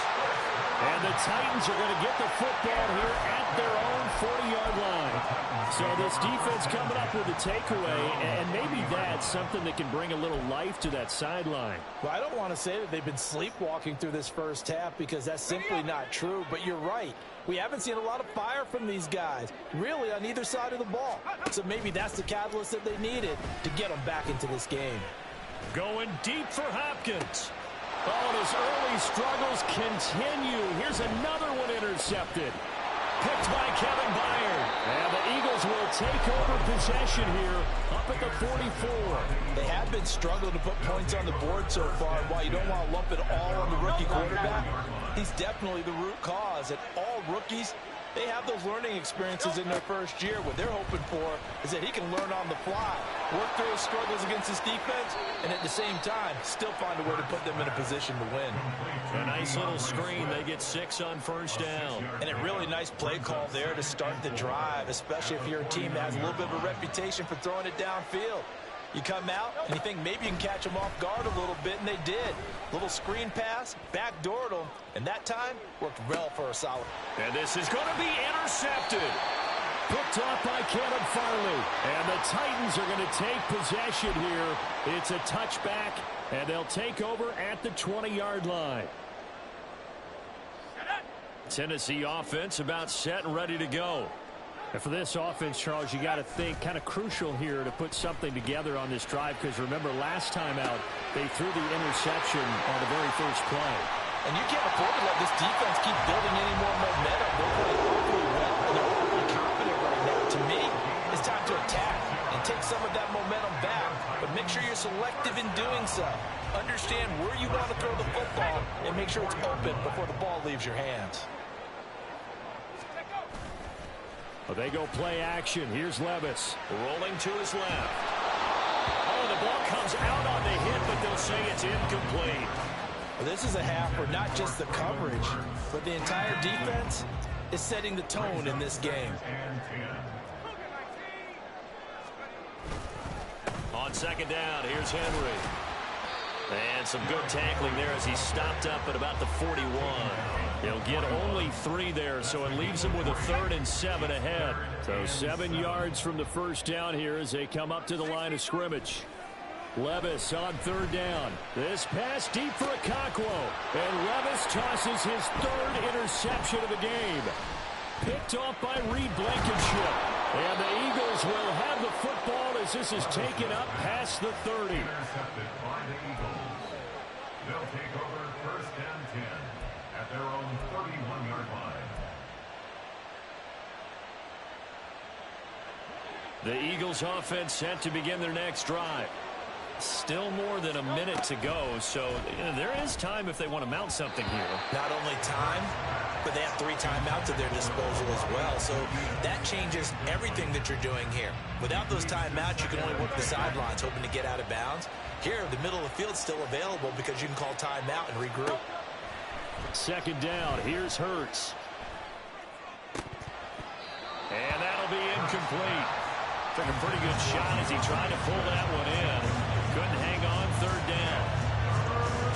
And the Titans are going to get the football here at their own 40-yard line. So this defense coming up with a takeaway, and maybe that's something that can bring a little life to that sideline. Well, I don't want to say that they've been sleepwalking through this first half because that's simply not true, but you're right. We haven't seen a lot of fire from these guys, really, on either side of the ball. So maybe that's the catalyst that they needed to get them back into this game. Going deep for Hopkins. Oh, and his early struggles continue. Here's another one intercepted. Picked by Kevin Byard. And the Eagles will take over possession here up at the 44. They have been struggling to put points on the board so far. While you don't want to lump it all on the rookie quarterback, he's definitely the root cause. And all rookies, they have those learning experiences in their first year. What they're hoping for is that he can learn on the fly, work through his struggles against his defense, and at the same time, still find a way to put them in a position to win. A nice little screen. They get 6 on 1st down. And a really nice play call there to start the drive, especially if you're a team that has a little bit of a reputation for throwing it downfield. You come out and you think maybe you can catch them off guard a little bit, and they did. Little screen pass, backdoored them, and that time worked well for a solid. And this is going to be intercepted. Picked off by Caleb Farley. And the Titans are going to take possession here. It's a touchback, and they'll take over at the 20-yard line. Tennessee offense about set and ready to go. And for this offense, Charles, you got to think kind of crucial here to put something together on this drive, because remember last time out they threw the interception on the very first play. And you can't afford to let this defense keep building any more momentum. They're playing awfully well, and they're awfully confident right now. To me, it's time to attack and take some of that momentum back, but make sure you're selective in doing so. Understand where you want to throw the football and make sure it's open before the ball leaves your hands. Well, they go play action. Here's Levis. Rolling to his left. Oh, the ball comes out on the hit, but they'll say it's incomplete. Well, this is a half where not just the coverage, but the entire defense is setting the tone in this game. On second down, here's Henry. And some good tackling there as he stopped up at about the 41. He'll get only 3 there, so it leaves him with a 3rd and 7 ahead. So 7 yards from the first down here as they come up to the line of scrimmage. Levis on 3rd down. This pass deep for Okonkwo. And Levis tosses his 3rd interception of the game. Picked off by Reed Blankenship. And the Eagles will have the football as this is taken up past the 30. Intercepted by the Eagles. They'll take over 1st and 10 at their own 31-yard line. The Eagles offense set to begin their next drive. Still more than a minute to go, so there is time if they want to mount something here. Not only time, but they have 3 timeouts at their disposal as well, so that changes everything that you're doing here. Without those timeouts, you can only work the sidelines, hoping to get out of bounds. Here, the middle of the field's still available because you can call timeout and regroup. Second down, here's Hurts. And that'll be incomplete. Took a pretty good shot as he tried to pull that one in. Couldn't hang on 3rd down.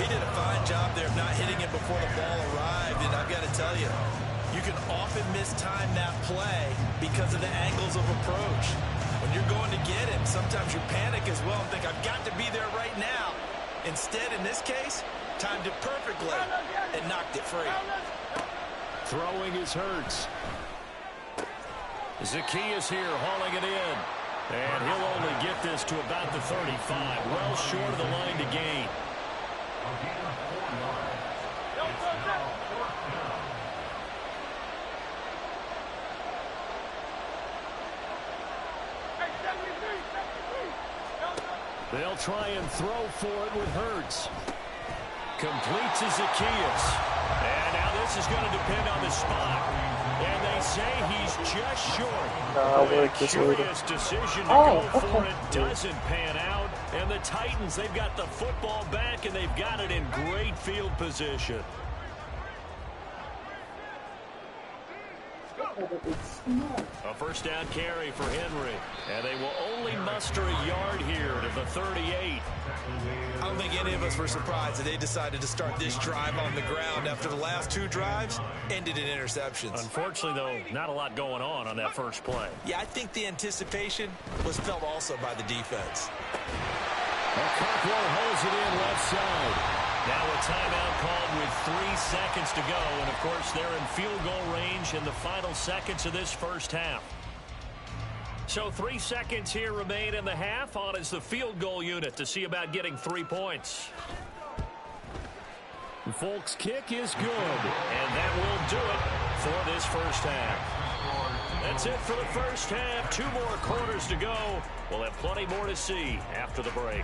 He did a fine job there of not hitting it before the ball arrived, and I've got to tell you, you can often mistime that play because of the angles of approach. When you're going to get him, sometimes you panic as well and think, I've got to be there right now. Instead, in this case, timed it perfectly and knocked it free. Throwing is Hurts. Zacchaeus here hauling it in. And he'll only get this to about the 35. Well short of the line to gain. They'll try and throw for it with Hurts. Complete to Zacchaeus. And now this is going to depend on the spot. And they say he's just short. A curious decision to go for it. Doesn't pan out. And the Titans, they've got the football back, and they've got it in great field position. A first down carry for Henry. And they will only muster a yard here to the 38. I don't think any of us were surprised that they decided to start this drive on the ground after the last 2 drives ended in interceptions. Unfortunately, though, not a lot going on that first play. Yeah, I think the anticipation was felt also by the defense. Okonkwo holds it in left side. Now a timeout called with 3 seconds to go. And, of course, they're in field goal range in the final seconds of this first half. So 3 seconds here remain in the half. On is the field goal unit to see about getting 3 points. Folk's kick is good. And that will do it for this first half. That's it for the first half. 2 more quarters to go. We'll have plenty more to see after the break.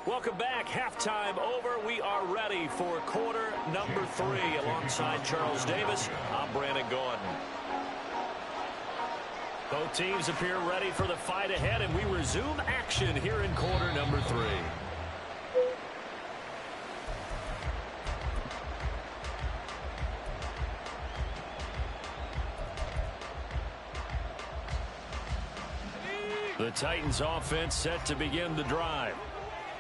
Welcome back. Halftime over. We are ready for quarter number 3. Alongside Charles Davis, I'm Brandon Gordon. Both teams appear ready for the fight ahead, and we resume action here in quarter number 3. The Titans offense set to begin the drive.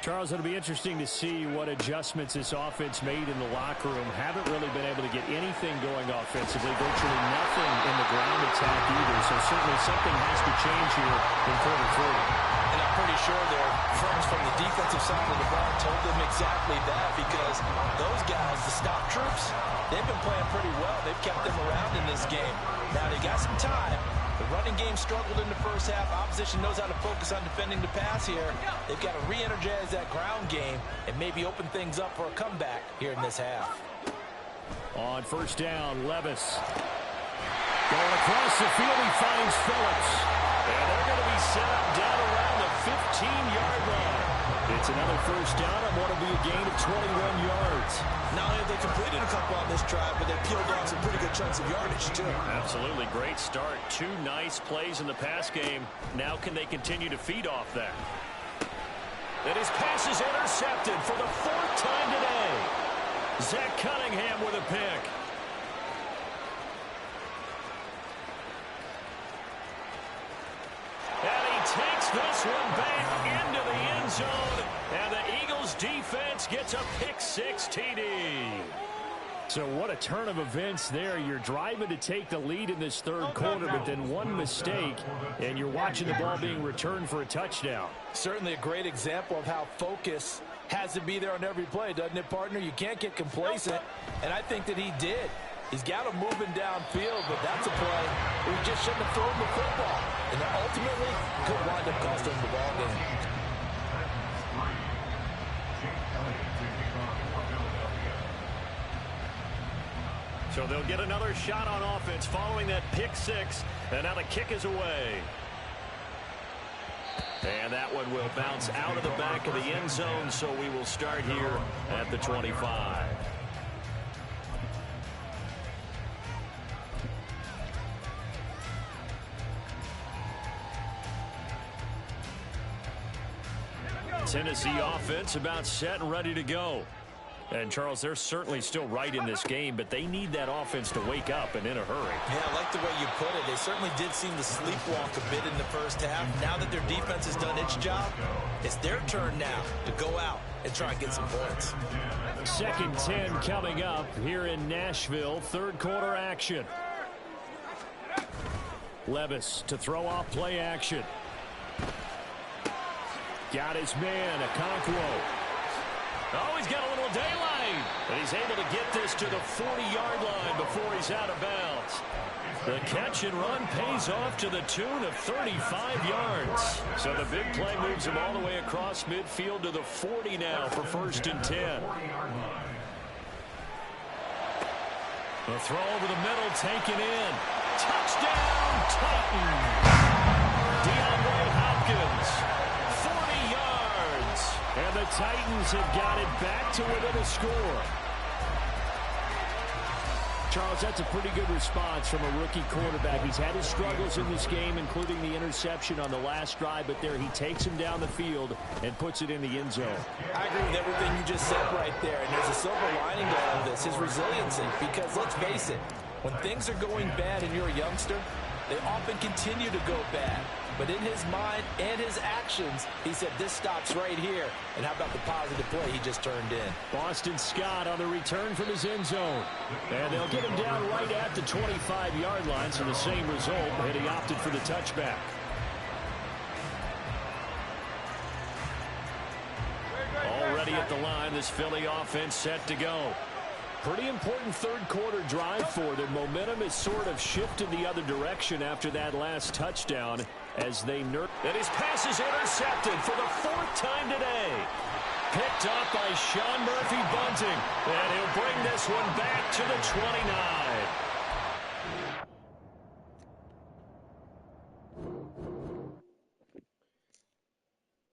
Charles, it'll be interesting to see what adjustments this offense made in the locker room. Haven't really been able to get anything going offensively, virtually nothing in the ground attack either. So certainly something has to change here in quarter three. And I'm pretty sure their friends from the defensive side of the ball told them exactly that, because those guys, the stop troops, they've been playing pretty well. They've kept them around in this game. Now they got some time. The running game struggled in the first half. Opposition knows how to focus on defending the pass here. They've got to re-energize that ground game and maybe open things up for a comeback here in this half. On first down, Levis. Going across the field, he finds Phillips. And they're going to be set up down around the 15-yard line. It's another first down and what will be a gain of 21 yards. Not only have they completed a couple on this drive, but they peeled off some pretty good chunks of yardage, too. Absolutely. Great start. Two nice plays in the pass game. Now can they continue to feed off that? And his pass is intercepted for the fourth time today. Zach Cunningham with a pick. And he takes this one back into the end zone. And the Eagles defense gets a pick-6 TD. So what a turn of events there. You're driving to take the lead in this third quarter, but then one mistake, and you're watching the ball being returned for a touchdown. Certainly a great example of how focus has to be there on every play, doesn't it, partner? You can't get complacent, and I think that he did. He's got him moving downfield, but that's a play where he just shouldn't have thrown the football. And that ultimately could wind up costing him the ball game. So they'll get another shot on offense following that pick-6, and now the kick is away. And that one will bounce out of the back of the end zone, so we will start here at the 25. Tennessee offense about set and ready to go. And, Charles, they're certainly still right in this game, but they need that offense to wake up and in a hurry. Yeah, I like the way you put it. They certainly did seem to sleepwalk a bit in the first half. Now that their defense has done its job, it's their turn now to go out and try and get some points. 2nd and 10 coming up here in Nashville. Third quarter action. Levis to throw off play action. Got his man, Okonkwo. Oh, he's got a little daylight. And he's able to get this to the 40-yard line before he's out of bounds. The catch and run pays off to the tune of 35 yards. So the big play moves him all the way across midfield to the 40 now for 1st and 10. The throw over the middle, taken in. Touchdown, Titans. DeAndre Hopkins. And the Titans have got it back to within a score. Charles, that's a pretty good response from a rookie quarterback. He's had his struggles in this game, including the interception on the last drive, but there he takes him down the field and puts it in the end zone. I agree with everything you just said right there, and there's a silver lining to all of this, his resiliency, because let's face it, when things are going bad and you're a youngster, they often continue to go bad. But in his mind and his actions, he said, this stops right here. And how about the positive play he just turned in? Boston Scott on the return from his end zone. And they'll get him down right at the 25-yard line, so the same result, and he opted for the touchback. Already at the line, this Philly offense set to go. Pretty important third quarter drive for them. Momentum has sort of shifted the other direction after that last touchdown as they and his pass is intercepted for the 4th time today. Picked up by Sean Murphy-Bunting, and he'll bring this one back to the 29.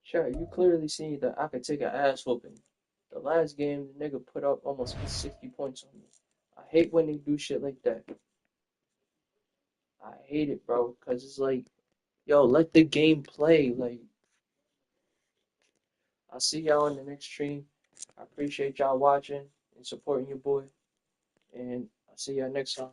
Sure, you clearly see that I could take an ass whooping. The last game, the nigga put up almost 60 points on me. I hate when they do shit like that. I hate it, bro, because it's like, yo, let the game play. Like, I'll see y'all in the next stream. I appreciate y'all watching and supporting your boy. And I'll see y'all next time.